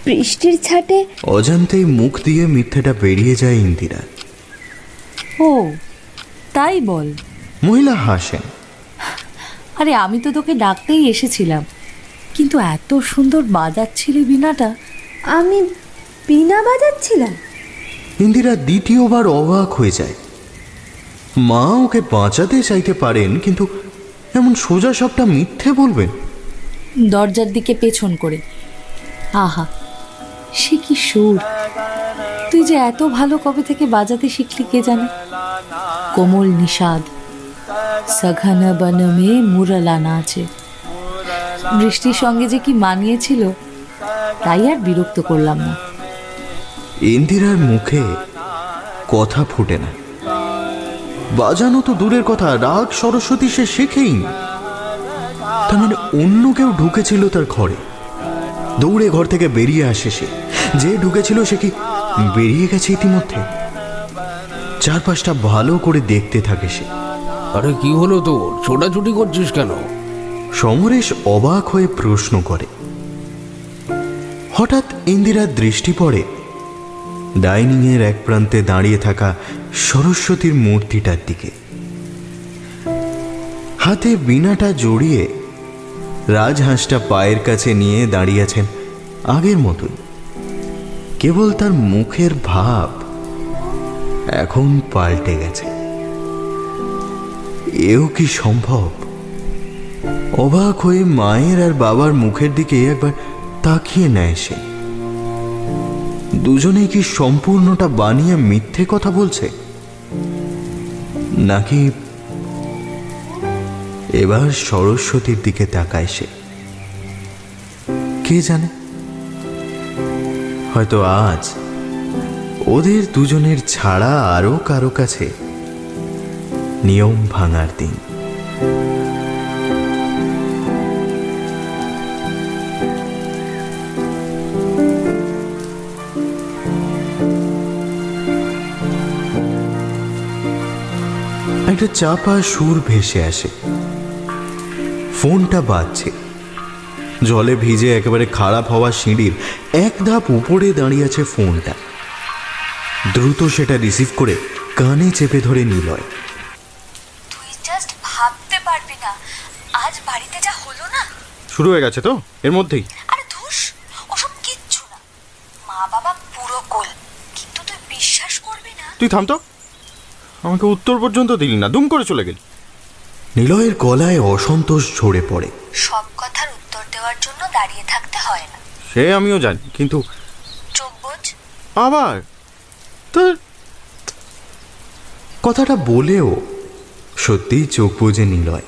বৃষ্টির ছাটে অজান্তেই মুখ দিয়ে মিথ্যেটা বেরিয়ে যায় ইন্দিরা। ও তাই বল। মহিলা হাসেন। আরে আমি তো তোকে ডাকতেই এসেছিলাম, কিন্তু এত সুন্দর বাজাচ্ছিলি বিনাটা। আমি বিনা বাজাচ্ছিলাম? ইন্দিরা দ্বিতীয়বার অবাক হয়ে যায়। মা ওকে বাঁচাতে চাইতে পারেন, কিন্তু এমন সোজা সবটা মিথ্যে বলবেন? দরজার দিকে পেছন করে। আহা, সে কি সুর! তুই যে এত ভালো কবে থেকে বাজাতে শিখলি কে জানে। কোমল নিষাদ, সঘন বনমে মুরালানা আছে। বৃষ্টির সঙ্গে যে কি মানিয়েছিল, তাই আর বিরক্ত করলাম না। ইন্দিরার মুখে কথা ফুটে না। বাজানো তো দূরের কথা, রাগ সরস্বতী সে শেখেইনি। তার মানে অন্য কেউ ঢুকেছিল তার ঘরে। দৌড়ে ঘর থেকে বেরিয়ে আসে সে। যে ঢুকেছিল সে কি বেরিয়ে গেছে ইতিমধ্যে? চারপাশটা ভালো করে দেখতে থাকে সে। আরে কি হলো তোর? ছোটাছুটি করছিস কেন? সমরেশ অবাক হয়ে প্রশ্ন করে। হঠাৎ ইন্দিরার দৃষ্টি পড়ে ডাইনিং এর এক প্রান্তে দাঁড়িয়ে থাকা সরস্বতীর মূর্তিটার দিকে। হাতে বীণাটা জড়িয়ে রাজহাঁসটা পায়ের কাছে নিয়ে দাঁড়িয়ে আছেন আগের মতোই। কেবল তার মুখের ভাব এখন পাল্টে গেছে। এও কি সম্ভব? অবাক হয়ে মায়ের আর বাবার মুখের দিকে একবার তাকিয়ে নেয় সে। দুজনেই কি সম্পূর্ণটা বানিয়ে মিথ্যে কথা বলছে, নাকি? এবার সরস্বতীর দিকে তাকায় সে। কে জানে, হয়তো আজ ওদের দুজনের ছাড়া আরো কারো কাছে নিয়ম ভাঙার দিন। একটা চাপা সুর ভেসে আসে। ফোনটা বাজছে। জলে ভিজে একেবারে খারাপ হওয়া সিঁড়ির এক ধাপ উপরে দাঁড়িয়ে আছে ফোনটা। দ্রুত সেটা রিসিভ করে কানে চেপে ধরে নিলয়। তুই জাস্ট ভাবতে পারবি না আজ বাড়িতে যা হলো না। শুরু হয়ে গেছে তো এর মধ্যেই? আরে ধুস, ওসব কিচ্ছু না। মা বাবা পুরো কোল, কিন্তু তুই বিশ্বাস করবি না। তুই থাম তো, আমাকে উত্তর পর্যন্ত দিলি না, দুম করে চলে গেলি। নিলয়ের গলায় অসন্তোষ ঝরে পড়ে। সব কথার উত্তর দেওয়ার জন্য দাঁড়িয়ে থাকতে হয় না। সে আমিও জানি, কিন্তু চোখ বোঝ। আবার তোর কথাটা বলেও সত্যিই চোখ বুজে নিলয়।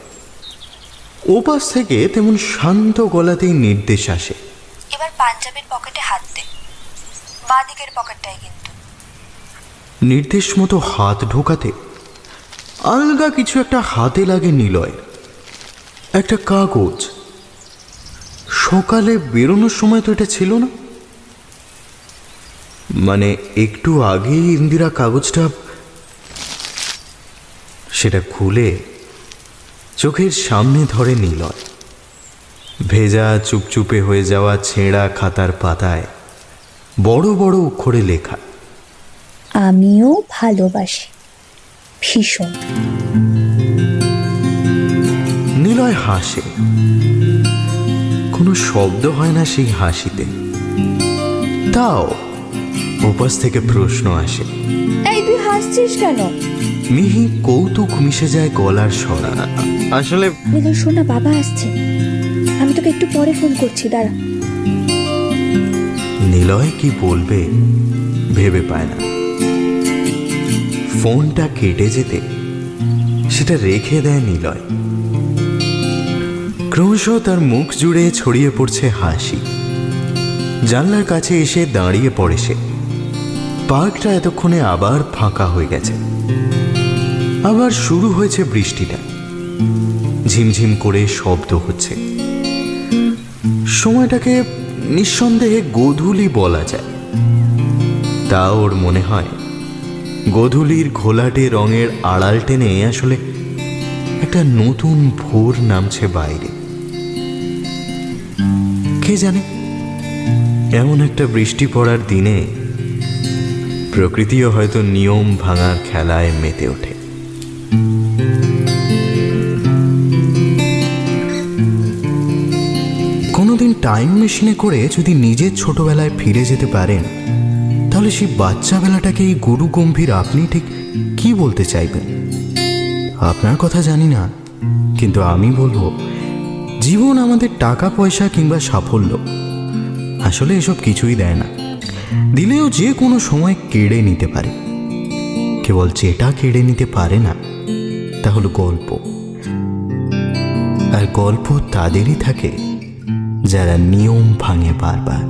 ওপাশ থেকে তেমন শান্ত গলাতেই নির্দেশ আসে। এবার পাঞ্জাবির পকেটে হাত দে, বাঁদিকের পকেটটাই কিন্তু। নির্দেশ মতো হাত ঢোকাতে আলগা কিছু একটা হাতে লাগে নিলয়ের। একটা কাগজ। সকালে বেরোনোর সময় তো এটা ছিল না। মানে একটু আগেই ইন্দিরা কাগজটা, সেটা খুলে চোখের সামনে ধরে নিলয়। ভেজা চুপচুপে হয়ে যাওয়া ছেঁড়া খাতার পাতায় বড় বড় অক্ষরে লেখা, আমিও ভালোবাসি ভীষণ। নিলয় হাসে। কোনো শব্দ হয় না সেই হাসিতে। তাও উপাস থেকে প্রশ্ন আসে, এই তুই হাসছিস কেন? মিহি কৌতুক মিশে যায় গলার স্বরা। আসলে মিলন শোনা, বাবা আসছে, আমি তোকে একটু পরে ফোন করছি, দাঁড়া। নিলয় কি বলবে ভেবে পায় না। ফোনটা কেটে যেতে সেটা রেখে দেয় নিলয়। ক্রমশ তার মুখ জুড়ে ছড়িয়ে পড়ছে হাসি। জানলার কাছে এসে দাঁড়িয়ে পড়ে সে। পার্কটা এতক্ষণে আবার ফাঁকা হয়ে গেছে। আবার শুরু হয়েছে বৃষ্টিটা। ঝিমঝিম করে শব্দ হচ্ছে। সময়টাকে নিঃসন্দেহে গোধূলি বলা যায়। তা ওর মনে হয় গোধূলির ঘোলাটে রঙের আড়াল টেনে আসলে একটা নতুন ভোর নামছে বাইরে। কে জানে এমন একটা বৃষ্টি পড়ার দিনে প্রকৃতিও হয়তো নিয়ম ভাঙার খেলায় মেতে ওঠে। কোনোদিন টাইম মেশিনে করে যদি নিজের ছোটবেলায় ফিরে যেতে পারেন, তাহলে সেই বাচ্চাবেলাটাকে এই গুরু গম্ভীর আপনি ঠিক কি বলতে চাইবেন? আপনার কথা জানি না, কিন্তু আমি বলবো, জীবন আমাদের টাকা পয়সা কিংবা সাফল্য আসলে এসব কিছুই দেয় না। দিলেও যে কোনো সময় কেড়ে নিতে পারে। কেবল যেটা কেড়ে নিতে পারে না তা হলো গল্প। আর গল্প তাদেরই থাকে যারা নিয়ম ভাঙে বারবার।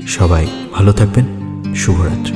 সবাই ভালো থাকবেন। শুভরাত্রি।